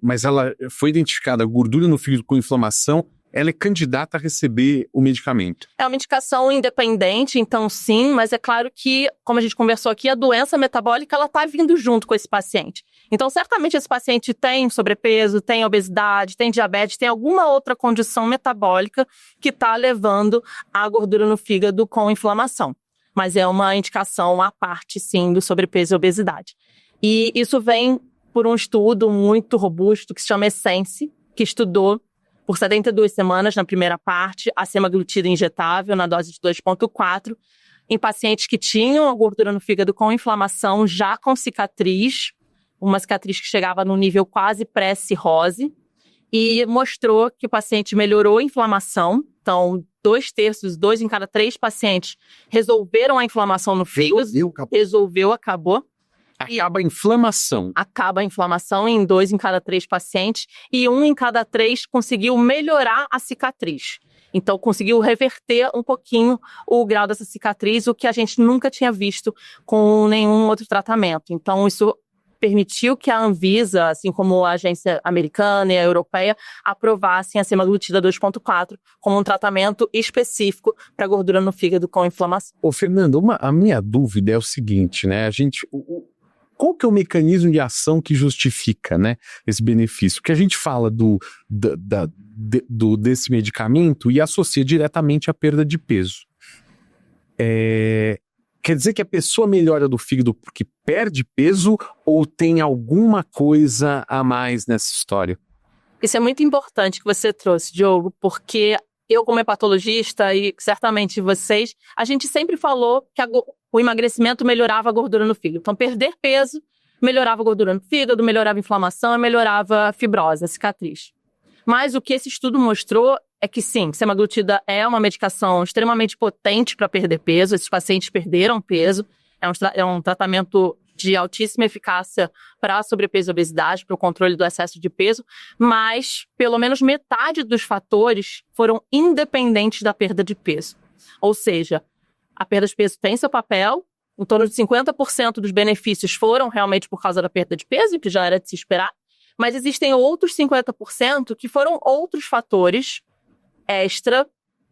mas ela foi identificada gordura no fígado com inflamação, ela é candidata a receber o medicamento. É uma indicação independente, então sim, mas é claro que, como a gente conversou aqui, a doença metabólica ela está vindo junto com esse paciente. Então, certamente esse paciente tem sobrepeso, tem obesidade, tem diabetes, tem alguma outra condição metabólica que está levando a gordura no fígado com inflamação. Mas é uma indicação à parte, sim, do sobrepeso e obesidade. E isso vem por um estudo muito robusto que se chama Essence, que estudou por 72 semanas, na primeira parte, a semaglutida injetável na dose de 2,4, em pacientes que tinham a gordura no fígado com inflamação, já com cicatriz, uma cicatriz que chegava no nível quase pré-cirrose, e mostrou que o paciente melhorou a inflamação. Então, 2/3, 2 em cada 3 pacientes resolveram a inflamação no fígado. Acabou. Acaba a inflamação. Acaba a inflamação em 2 em cada 3 pacientes e 1 em cada 3 conseguiu melhorar a cicatriz. Então, conseguiu reverter um pouquinho o grau dessa cicatriz, o que a gente nunca tinha visto com nenhum outro tratamento. Então, isso permitiu que a Anvisa, assim como a agência americana e a europeia, aprovassem a semaglutida 2,4 como um tratamento específico para gordura no fígado com inflamação. Ô, Fernando, a minha dúvida é o seguinte, né? Qual que é o mecanismo de ação que justifica, né, esse benefício? Porque a gente fala desse medicamento e associa diretamente à perda de peso. Quer dizer que a pessoa melhora do fígado porque perde peso ou tem alguma coisa a mais nessa história? Isso é muito importante que você trouxe, Diogo, porque eu, como hepatologista, e certamente vocês, a gente sempre falou que o emagrecimento melhorava a gordura no fígado. Então, perder peso melhorava a gordura no fígado, melhorava a inflamação e melhorava a fibrose, a cicatriz. Mas o que esse estudo mostrou é que sim, semaglutida é uma medicação extremamente potente para perder peso. Esses pacientes perderam peso. É um tratamento de altíssima eficácia para sobrepeso e obesidade, para o controle do excesso de peso, mas pelo menos metade dos fatores foram independentes da perda de peso. Ou seja, a perda de peso tem seu papel, em torno de 50% dos benefícios foram realmente por causa da perda de peso, que já era de se esperar, mas existem outros 50% que foram outros fatores extra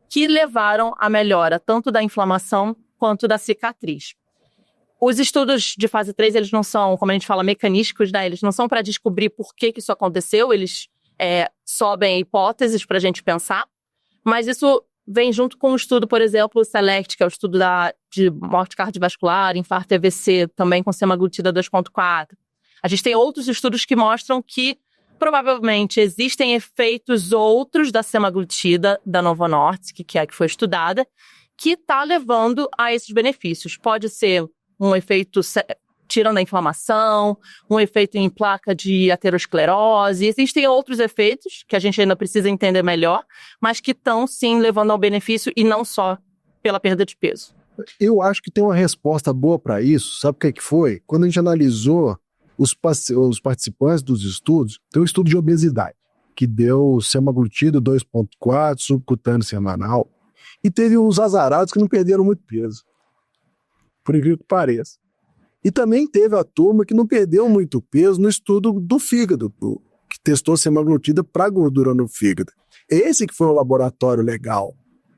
que levaram à melhora tanto da inflamação quanto da cicatriz. Os estudos de fase 3, eles não são, como a gente fala, mecanísticos, né? Eles não são para descobrir por que isso aconteceu, eles sobem hipóteses para a gente pensar, mas isso vem junto com o estudo, por exemplo, o SELECT, que é o estudo de morte cardiovascular, infarto e AVC, também com semaglutida 2,4. A gente tem outros estudos que mostram que provavelmente existem efeitos outros da semaglutida, da Novo Nordisk, que foi estudada, que está levando a esses benefícios. Pode ser um efeito tiram da inflamação, um efeito em placa de aterosclerose. Existem outros efeitos que a gente ainda precisa entender melhor, mas que estão, sim, levando ao benefício e não só pela perda de peso. Eu acho que tem uma resposta boa para isso. Sabe o que foi? Quando a gente analisou os participantes dos estudos, tem um estudo de obesidade, que deu semaglutida 2,4, subcutâneo semanal, e teve uns azarados que não perderam muito peso, por incrível que pareça. E também teve a turma que não perdeu muito peso no estudo do fígado, que testou semaglutida para gordura no fígado. Esse que foi um laboratório legal.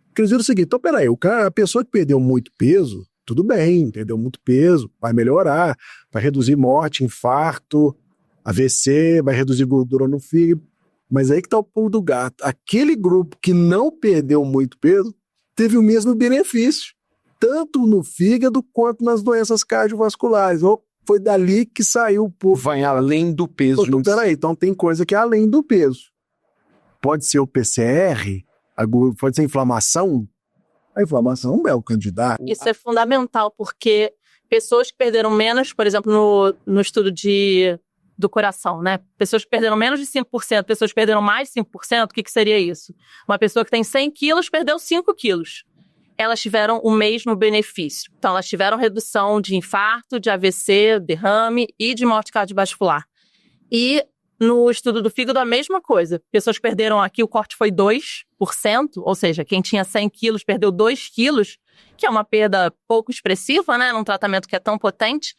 Porque eles viram o seguinte, então peraí, a pessoa que perdeu muito peso, tudo bem, perdeu muito peso, vai melhorar, vai reduzir morte, infarto, AVC, vai reduzir gordura no fígado. Mas aí que tá o pulo do gato. Aquele grupo que não perdeu muito peso teve o mesmo benefício, tanto no fígado quanto nas doenças cardiovasculares. Ou foi dali que saiu o povo. Vai além do peso. Então, peraí, então tem coisa que é além do peso. Pode ser o PCR, pode ser a inflamação. A inflamação é o candidato. Isso é fundamental, porque pessoas que perderam menos, por exemplo, no estudo do coração, né? Pessoas que perderam menos de 5%, pessoas que perderam mais de 5%, o que seria isso? Uma pessoa que tem 100 quilos perdeu 5 quilos. Elas tiveram o mesmo benefício. Então, elas tiveram redução de infarto, de AVC, derrame e de morte cardiovascular. E no estudo do fígado, a mesma coisa. Pessoas que perderam aqui, o corte foi 2%, ou seja, quem tinha 100 quilos perdeu 2 quilos, que é uma perda pouco expressiva, né, num tratamento que é tão potente.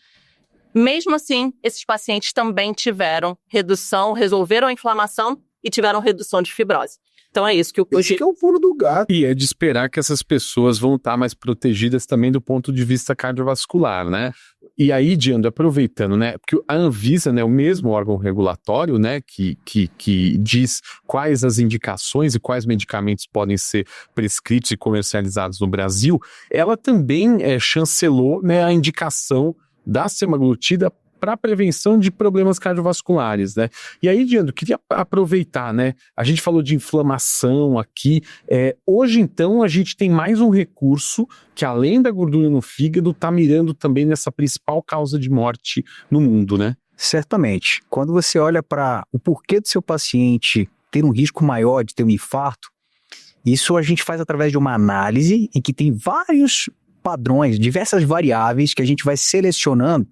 Mesmo assim, esses pacientes também tiveram redução, resolveram a inflamação e tiveram redução de fibrose. Então é isso que Esse que é o pulo do gato. E é de esperar que essas pessoas vão estar mais protegidas também do ponto de vista cardiovascular, né? E aí, Diandro, aproveitando, né? Porque a Anvisa, né, o mesmo órgão regulatório, né, que diz quais as indicações e quais medicamentos podem ser prescritos e comercializados no Brasil, ela também chancelou, né, a indicação da semaglutida para prevenção de problemas cardiovasculares, né? E aí, Diandro, queria aproveitar, né? A gente falou de inflamação aqui. Hoje, então, a gente tem mais um recurso que, além da gordura no fígado, está mirando também nessa principal causa de morte no mundo, né? Certamente. Quando você olha para o porquê do seu paciente ter um risco maior de ter um infarto, isso a gente faz através de uma análise em que tem vários padrões, diversas variáveis que a gente vai selecionando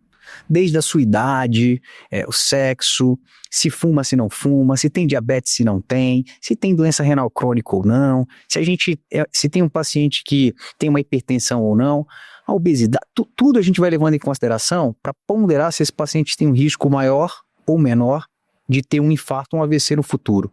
desde a sua idade, o sexo, se fuma, se não fuma, se tem diabetes, se não tem, se tem doença renal crônica ou não, se tem um paciente que tem uma hipertensão ou não, a obesidade, tudo a gente vai levando em consideração para ponderar se esse paciente tem um risco maior ou menor de ter um infarto ou um AVC no futuro.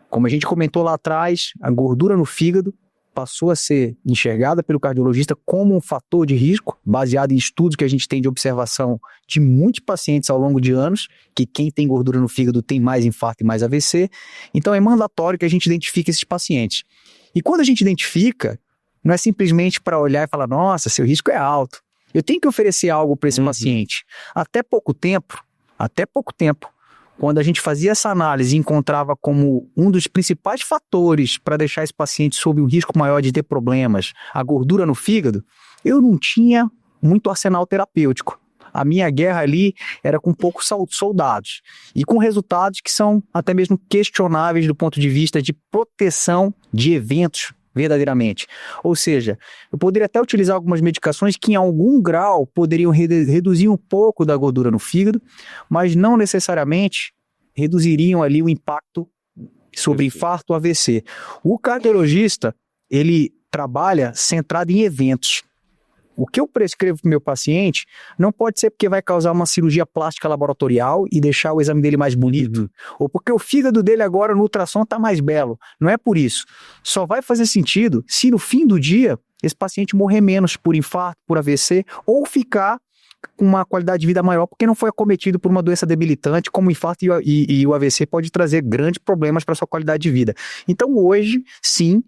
Como a gente comentou lá atrás, a gordura no fígado passou a ser enxergada pelo cardiologista como um fator de risco, baseado em estudos que a gente tem de observação de muitos pacientes ao longo de anos, que quem tem gordura no fígado tem mais infarto e mais AVC. Então é mandatório que a gente identifique esses pacientes. E quando a gente identifica, não é simplesmente para olhar e falar, nossa, seu risco é alto. Eu tenho que oferecer algo para esse paciente. Até pouco tempo, quando a gente fazia essa análise e encontrava como um dos principais fatores para deixar esse paciente sob um risco maior de ter problemas, a gordura no fígado, eu não tinha muito arsenal terapêutico. A minha guerra ali era com poucos soldados e com resultados que são até mesmo questionáveis do ponto de vista de proteção de eventos verdadeiramente. Ou seja, eu poderia até utilizar algumas medicações que em algum grau poderiam reduzir um pouco da gordura no fígado, mas não necessariamente reduziriam ali o impacto sobre infarto ou AVC. O cardiologista, ele trabalha centrado em eventos. O que eu prescrevo para o meu paciente não pode ser porque vai causar uma cirurgia plástica laboratorial e deixar o exame dele mais bonito, ou porque o fígado dele agora no ultrassom está mais belo. Não é por isso. Só vai fazer sentido se no fim do dia esse paciente morrer menos por infarto, por AVC, ou ficar com uma qualidade de vida maior porque não foi acometido por uma doença debilitante como o infarto e o AVC pode trazer grandes problemas para a sua qualidade de vida. Então hoje, sim,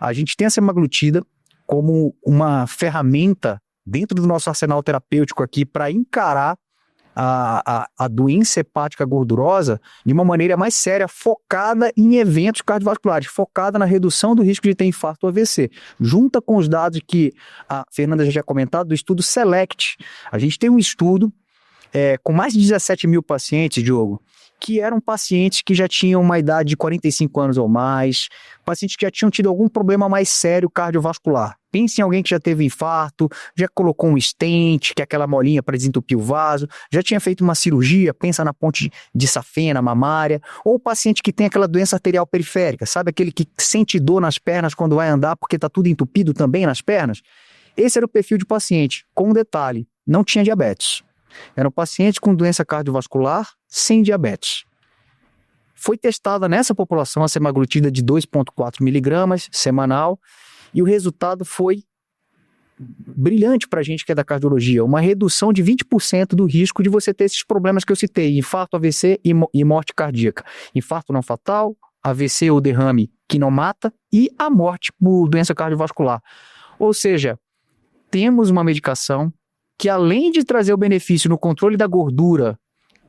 a gente tem a semaglutida como uma ferramenta dentro do nosso arsenal terapêutico aqui para encarar a doença hepática gordurosa de uma maneira mais séria, focada em eventos cardiovasculares, focada na redução do risco de ter infarto ou AVC. Junta com os dados que a Fernanda já tinha comentado do estudo SELECT. A gente tem um estudo com mais de 17 mil pacientes, Diogo, que eram pacientes que já tinham uma idade de 45 anos ou mais, pacientes que já tinham tido algum problema mais sério cardiovascular. Pense em alguém que já teve infarto, já colocou um stent, que é aquela molinha para desentupir o vaso, já tinha feito uma cirurgia, pensa na ponte de safena mamária, ou paciente que tem aquela doença arterial periférica, sabe aquele que sente dor nas pernas quando vai andar porque está tudo entupido também nas pernas? Esse era o perfil de paciente, com um detalhe, não tinha diabetes. Era um paciente com doença cardiovascular sem diabetes. Foi testada nessa população a semaglutida de 2,4 miligramas semanal e o resultado foi brilhante para a gente que é da cardiologia, uma redução de 20% do risco de você ter esses problemas que eu citei, infarto, AVC e morte cardíaca. Infarto não fatal, AVC ou derrame que não mata e a morte por doença cardiovascular. Ou seja, temos uma medicação que além de trazer o benefício no controle da gordura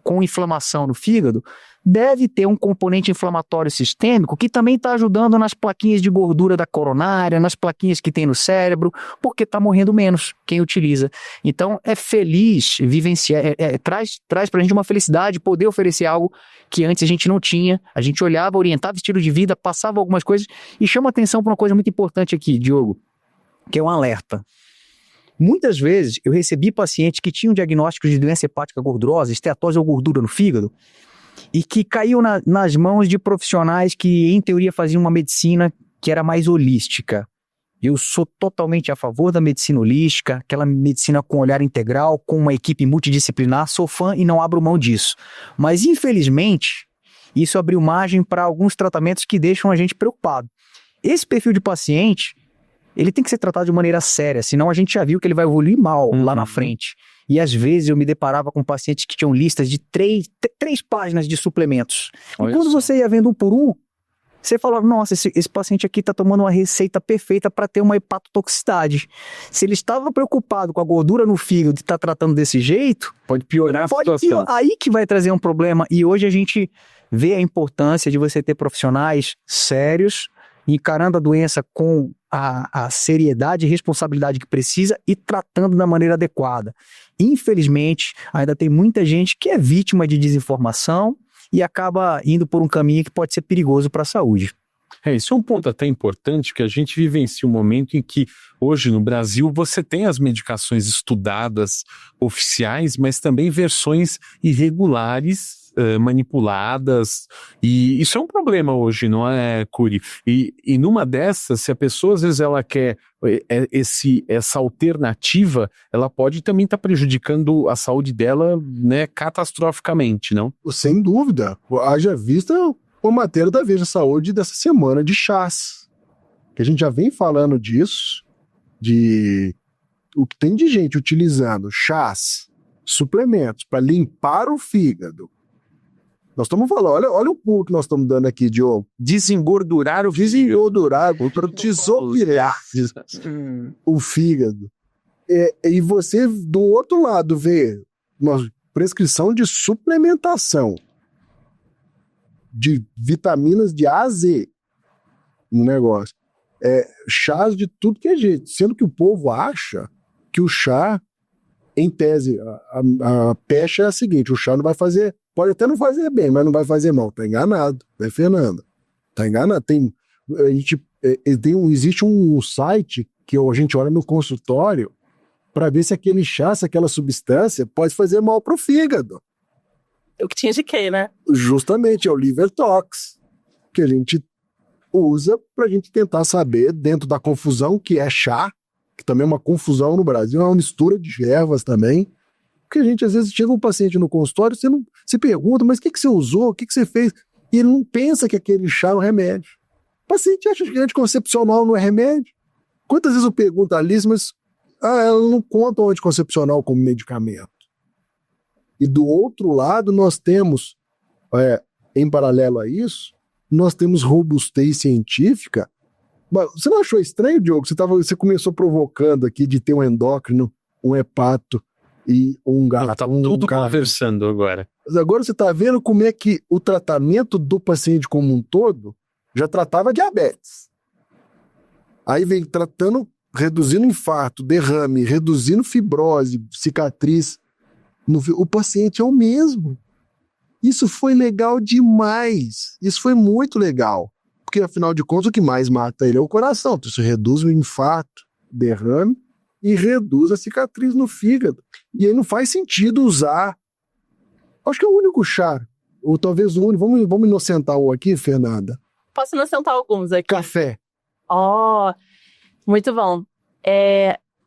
com inflamação no fígado, deve ter um componente inflamatório sistêmico que também está ajudando nas plaquinhas de gordura da coronária, nas plaquinhas que tem no cérebro, porque está morrendo menos quem utiliza. Então é feliz vivenciar, traz para a gente uma felicidade poder oferecer algo que antes a gente não tinha, a gente olhava, orientava estilo de vida, passava algumas coisas e chama atenção para uma coisa muito importante aqui, Diogo, que é um alerta. Muitas vezes eu recebi pacientes que tinham diagnósticos de doença hepática gordurosa, esteatose ou gordura no fígado, e que caíam nas mãos de profissionais que, em teoria, faziam uma medicina que era mais holística. Eu sou totalmente a favor da medicina holística, aquela medicina com olhar integral, com uma equipe multidisciplinar, sou fã e não abro mão disso. Mas, infelizmente, isso abriu margem para alguns tratamentos que deixam a gente preocupado. Esse perfil de paciente, ele tem que ser tratado de maneira séria, senão a gente já viu que ele vai evoluir mal lá na frente. E às vezes eu me deparava com pacientes que tinham listas de 3 páginas de suplementos. Olha e quando só. você ia vendo um por um, você falava, nossa, esse paciente aqui está tomando uma receita perfeita para ter uma hepatotoxicidade. Se ele estava preocupado com a gordura no fígado e está tratando desse jeito, Pode piorar a situação. aí que vai trazer um problema. E hoje a gente vê a importância de você ter profissionais sérios, encarando a doença com a seriedade e responsabilidade que precisa e tratando da maneira adequada. Infelizmente, ainda tem muita gente que é vítima de desinformação e acaba indo por um caminho que pode ser perigoso para a saúde. Isso é um ponto até importante, que a gente vivencia um momento em que, hoje no Brasil, você tem as medicações estudadas, oficiais, mas também versões irregulares, manipuladas, e isso é um problema hoje, não é, Curi? E numa dessas, se a pessoa às vezes ela quer essa alternativa, ela pode também estar prejudicando a saúde dela, né, catastroficamente, não? Sem dúvida. Haja vista uma matéria da Veja Saúde dessa semana de chás, que a gente já vem falando disso, de o que tem de gente utilizando chás, suplementos para limpar o fígado. Nós estamos falando, olha o pulo que nós estamos dando aqui, Diogo. Desengordurar, para desopilar o fígado. E você, do outro lado, vê uma prescrição de suplementação de vitaminas de A a Z no negócio. Chás de tudo que é jeito. Sendo que o povo acha que o chá, em tese, a pecha é a seguinte, o chá não vai fazer... Pode até não fazer bem, mas não vai fazer mal. Tá enganado, né, Fernanda? Tá enganado. Existe um site que a gente olha no consultório para ver se aquele chá, se aquela substância pode fazer mal pro fígado. O que te indiquei, né? Justamente, é o Liver Tox, que a gente usa pra gente tentar saber, dentro da confusão que é chá, que também é uma confusão no Brasil, é uma mistura de ervas também. Porque a gente, às vezes, chega um paciente no consultório, você não se pergunta, mas o que você usou, o que você fez? E ele não pensa que aquele chá é um remédio. O paciente acha que anticoncepcional não é remédio. Quantas vezes eu pergunto a Alice, mas ela não conta o anticoncepcional como medicamento. E do outro lado, nós temos, em paralelo a isso, nós temos robustez científica. Mas você não achou estranho, Diogo? Você começou provocando aqui de ter um endócrino, um hepato, e um gato. Tá tudo conversando agora. Mas agora você está vendo como é que o tratamento do paciente como um todo já tratava diabetes. Aí vem tratando, reduzindo infarto, derrame, reduzindo fibrose, cicatriz. O paciente é o mesmo. Isso foi legal demais. Isso foi muito legal. Porque, afinal de contas, o que mais mata ele é o coração. Então, isso reduz o infarto, derrame e reduz a cicatriz no fígado. E aí não faz sentido usar. Acho que é o único chá, ou talvez o único. Vamos inocentar um aqui, Fernanda. Posso inocentar alguns aqui. Café. Muito bom.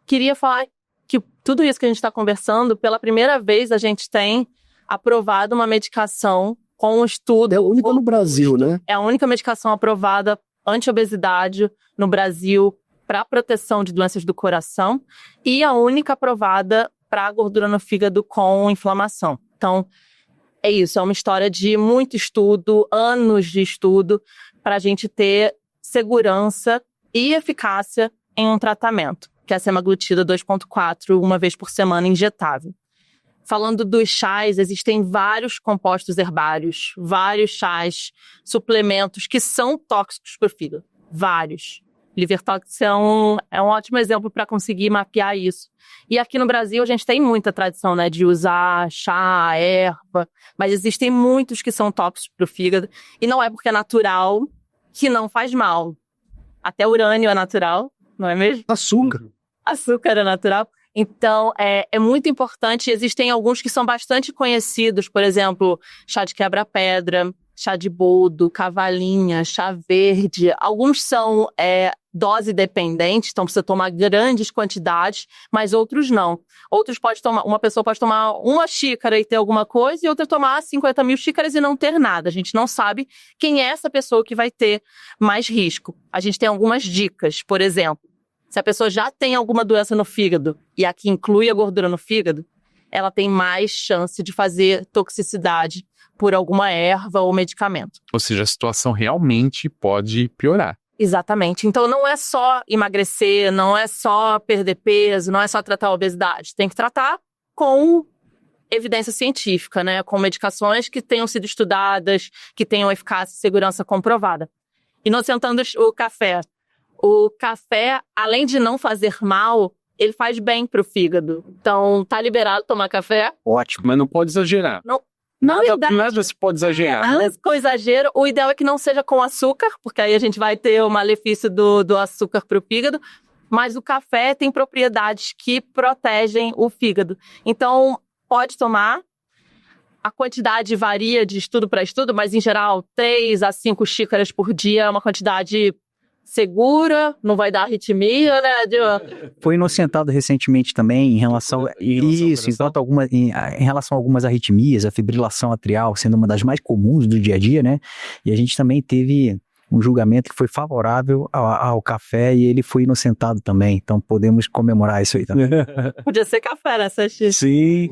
Queria falar que tudo isso que a gente está conversando, pela primeira vez a gente tem aprovado uma medicação com um estudo. É a única no Brasil, né? É a única medicação aprovada anti-obesidade no Brasil para proteção de doenças do coração e a única aprovada para gordura no fígado com inflamação. Então, é isso, é uma história de muito estudo, anos de estudo, para a gente ter segurança e eficácia em um tratamento, que é a semaglutida 2,4 uma vez por semana injetável. Falando dos chás, existem vários compostos herbários, vários chás, suplementos que são tóxicos para o fígado. Vários. Livertox é um ótimo exemplo para conseguir mapear isso. E aqui no Brasil a gente tem muita tradição, né, de usar chá, erva, mas existem muitos que são tóxicos para o fígado. E não é porque é natural que não faz mal. Até urânio é natural, não é mesmo? Açúcar. Açúcar é natural. Então, é muito importante. Existem alguns que são bastante conhecidos, por exemplo, chá de quebra-pedra, chá de boldo, cavalinha, chá verde. Alguns são dose dependentes, então precisa tomar grandes quantidades, mas outros não. Uma pessoa pode tomar uma xícara e ter alguma coisa, e outra tomar 50 mil xícaras e não ter nada. A gente não sabe quem é essa pessoa que vai ter mais risco. A gente tem algumas dicas, por exemplo. Se a pessoa já tem alguma doença no fígado, e aqui inclui a gordura no fígado, ela tem mais chance de fazer toxicidade por alguma erva ou medicamento. Ou seja, a situação realmente pode piorar. Exatamente. Então não é só emagrecer, não é só perder peso, não é só tratar a obesidade. Tem que tratar com evidência científica, né? Com medicações que tenham sido estudadas, que tenham eficácia e segurança comprovada. Inocentando o café. O café, além de não fazer mal, ele faz bem pro fígado. Então, tá liberado tomar café. Ótimo. Mas não pode exagerar. Nada se pode exagerar. Com exagero, o ideal é que não seja com açúcar, porque aí a gente vai ter o malefício do açúcar pro fígado. Mas o café tem propriedades que protegem o fígado. Então, pode tomar. A quantidade varia de estudo para estudo, mas em geral, 3 a 5 xícaras por dia é uma quantidade segura, não vai dar arritmia, né? Foi inocentado recentemente também em relação em relação a algumas arritmias, a fibrilação atrial sendo uma das mais comuns do dia a dia, né? E a gente também teve um julgamento que foi favorável ao café e ele foi inocentado também. Então podemos comemorar isso aí também. Podia ser café, né, Sachi? Sim.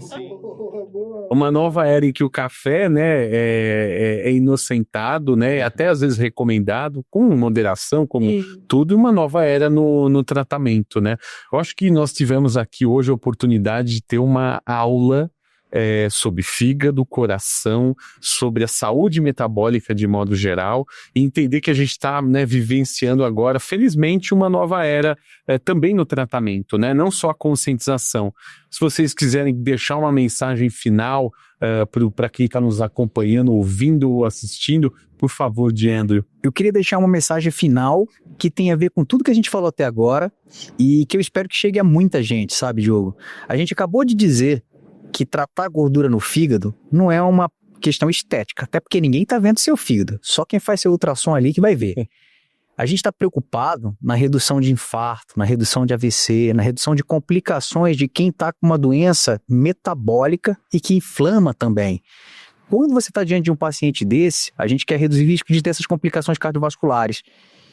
Uma nova era em que o café, né, é inocentado, né, até às vezes recomendado, com moderação, como tudo, e uma nova era no tratamento, né. Eu acho que nós tivemos aqui hoje a oportunidade de ter uma aula sobre fígado, coração, sobre a saúde metabólica de modo geral, e entender que a gente está, né, vivenciando agora, felizmente, uma nova era também no tratamento, né? Não só a conscientização. Se vocês quiserem deixar uma mensagem final para quem está nos acompanhando, ouvindo ou assistindo, por favor, Andrew. Eu queria deixar uma mensagem final que tem a ver com tudo que a gente falou até agora e que eu espero que chegue a muita gente, sabe, Diogo? A gente acabou de dizer que tratar gordura no fígado não é uma questão estética, até porque ninguém está vendo seu fígado, só quem faz seu ultrassom ali que vai ver. A gente está preocupado na redução de infarto, na redução de AVC, na redução de complicações de quem está com uma doença metabólica e que inflama também. Quando você está diante de um paciente desse, a gente quer reduzir o risco de ter essas complicações cardiovasculares.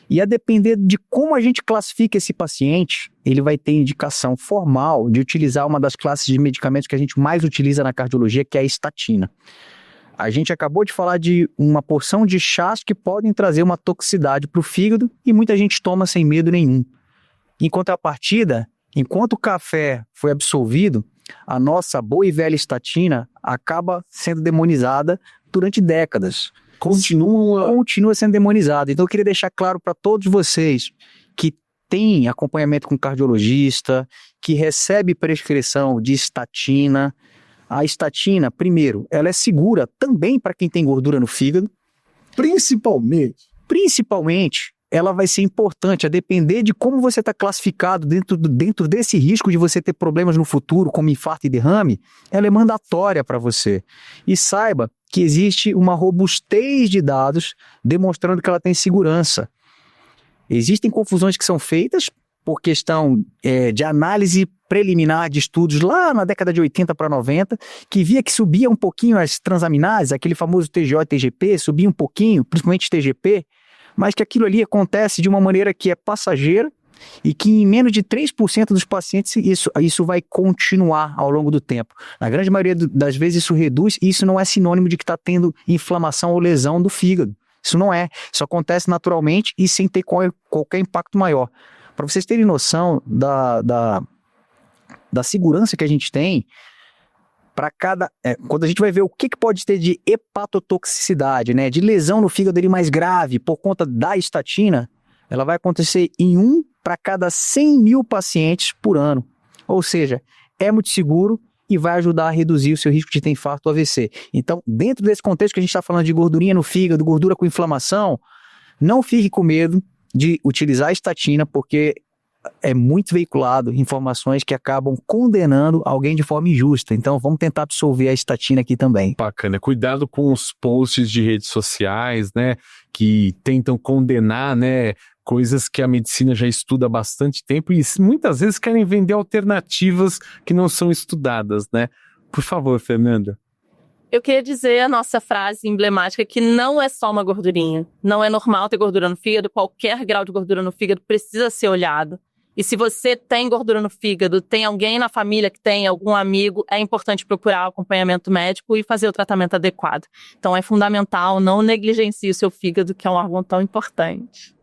E a depender de como a gente classifica esse paciente, ele vai ter indicação formal de utilizar uma das classes de medicamentos que a gente mais utiliza na cardiologia, que é a estatina. A gente acabou de falar de uma porção de chás que podem trazer uma toxicidade para o fígado e muita gente toma sem medo nenhum. Em contrapartida, enquanto o café foi absolvido, a nossa boa e velha estatina acaba sendo demonizada durante décadas. Continua sendo demonizado. Então eu queria deixar claro para todos vocês que têm acompanhamento com cardiologista, que recebe prescrição de estatina, A estatina, primeiro, ela é segura também para quem tem gordura no fígado. Principalmente, ela vai ser importante a depender de como você está classificado dentro desse risco de você ter problemas no futuro, como infarto e derrame, ela é mandatória para você. E saiba que existe uma robustez de dados demonstrando que ela tem segurança. Existem confusões que são feitas por questão de análise preliminar de estudos lá na década de 80 para 90, que via que subia um pouquinho as transaminases, aquele famoso TGO e TGP, subia um pouquinho, principalmente TGP, mas que aquilo ali acontece de uma maneira que é passageira e que em menos de 3% dos pacientes isso vai continuar ao longo do tempo. Na grande maioria das vezes isso reduz e isso não é sinônimo de que está tendo inflamação ou lesão do fígado. Isso não é. Isso acontece naturalmente e sem ter qualquer impacto maior. Para vocês terem noção da segurança que a gente tem, quando a gente vai ver o que pode ter de hepatotoxicidade, né, de lesão no fígado ali mais grave por conta da estatina, ela vai acontecer em 1 para cada 100 mil pacientes por ano. Ou seja, é muito seguro e vai ajudar a reduzir o seu risco de ter infarto ou AVC. Então, dentro desse contexto que a gente está falando de gordurinha no fígado, gordura com inflamação, não fique com medo de utilizar a estatina, porque é muito veiculado informações que acabam condenando alguém de forma injusta. Então, vamos tentar absolver a estatina aqui também. Bacana. Cuidado com os posts de redes sociais, né, que tentam condenar, né, coisas que a medicina já estuda há bastante tempo e muitas vezes querem vender alternativas que não são estudadas, né? Por favor, Fernanda. Eu queria dizer a nossa frase emblemática que não é só uma gordurinha. Não é normal ter gordura no fígado, qualquer grau de gordura no fígado precisa ser olhado. E se você tem gordura no fígado, tem alguém na família que tem, algum amigo, é importante procurar o acompanhamento médico e fazer o tratamento adequado. Então é fundamental, não negligencie o seu fígado, que é um órgão tão importante.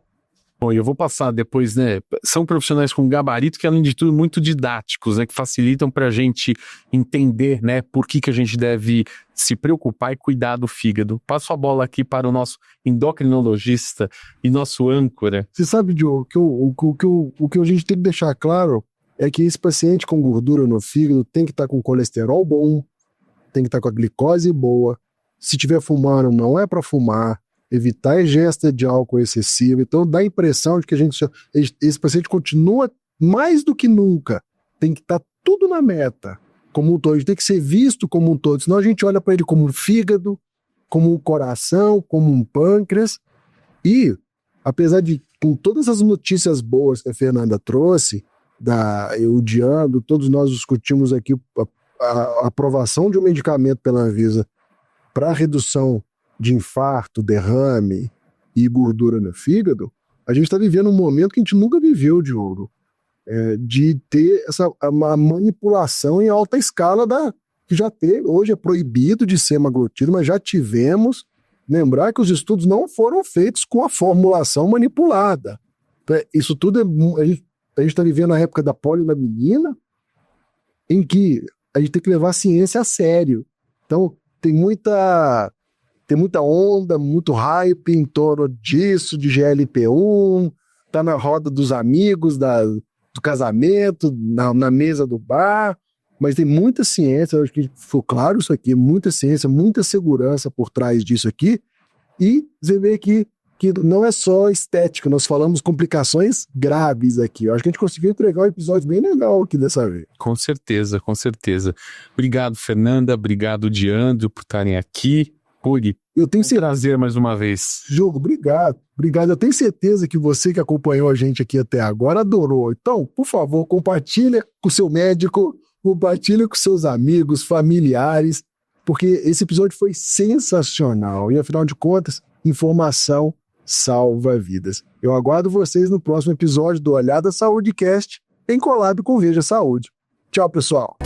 Bom, eu vou passar depois, né, são profissionais com gabarito que, além de tudo, muito didáticos, né, que facilitam para a gente entender, né, por que a gente deve se preocupar e cuidar do fígado. Passo a bola aqui para o nosso endocrinologista e nosso âncora. Você sabe, Diogo, o que a gente tem que deixar claro é que esse paciente com gordura no fígado tem que estar com colesterol bom, tem que estar com a glicose boa. Se estiver fumando, não é para fumar. Evitar a ingesta de álcool excessivo. Então dá a impressão de que esse paciente continua mais do que nunca. Tem que estar tudo na meta, como um todo. A gente tem que ser visto como um todo. Senão a gente olha para ele como um fígado, como um coração, como um pâncreas. E, apesar de com todas as notícias boas que a Fernanda trouxe, eu, Diando, todos nós discutimos aqui a aprovação de um medicamento pela Anvisa para redução de infarto, derrame e gordura no fígado, a gente está vivendo um momento que a gente nunca viveu, Diogo, de ter uma manipulação em alta escala que já teve, hoje é proibido de semaglutida, mas já tivemos. Lembrar que os estudos não foram feitos com a formulação manipulada. Isso tudo a gente está vivendo a época da poliomielite, em que a gente tem que levar a ciência a sério. Então, tem muita onda, muito hype em torno disso, de GLP-1, tá na roda dos amigos, do casamento, na mesa do bar, mas tem muita ciência, eu acho que ficou claro isso aqui, muita ciência, muita segurança por trás disso aqui, e você vê que não é só estética, nós falamos complicações graves aqui. Eu acho que a gente conseguiu entregar um episódio bem legal aqui dessa vez. Com certeza, com certeza. Obrigado, Fernanda, obrigado, Diandro, por estarem aqui. Eu tenho prazer mais uma vez. Diogo, obrigado. Eu tenho certeza que você que acompanhou a gente aqui até agora adorou. Então, por favor, compartilha com o seu médico, compartilha com seus amigos, familiares, porque esse episódio foi sensacional. E afinal de contas, informação salva vidas. Eu aguardo vocês no próximo episódio do Olhada Saúde Cast, em collab com Veja Saúde. Tchau, pessoal.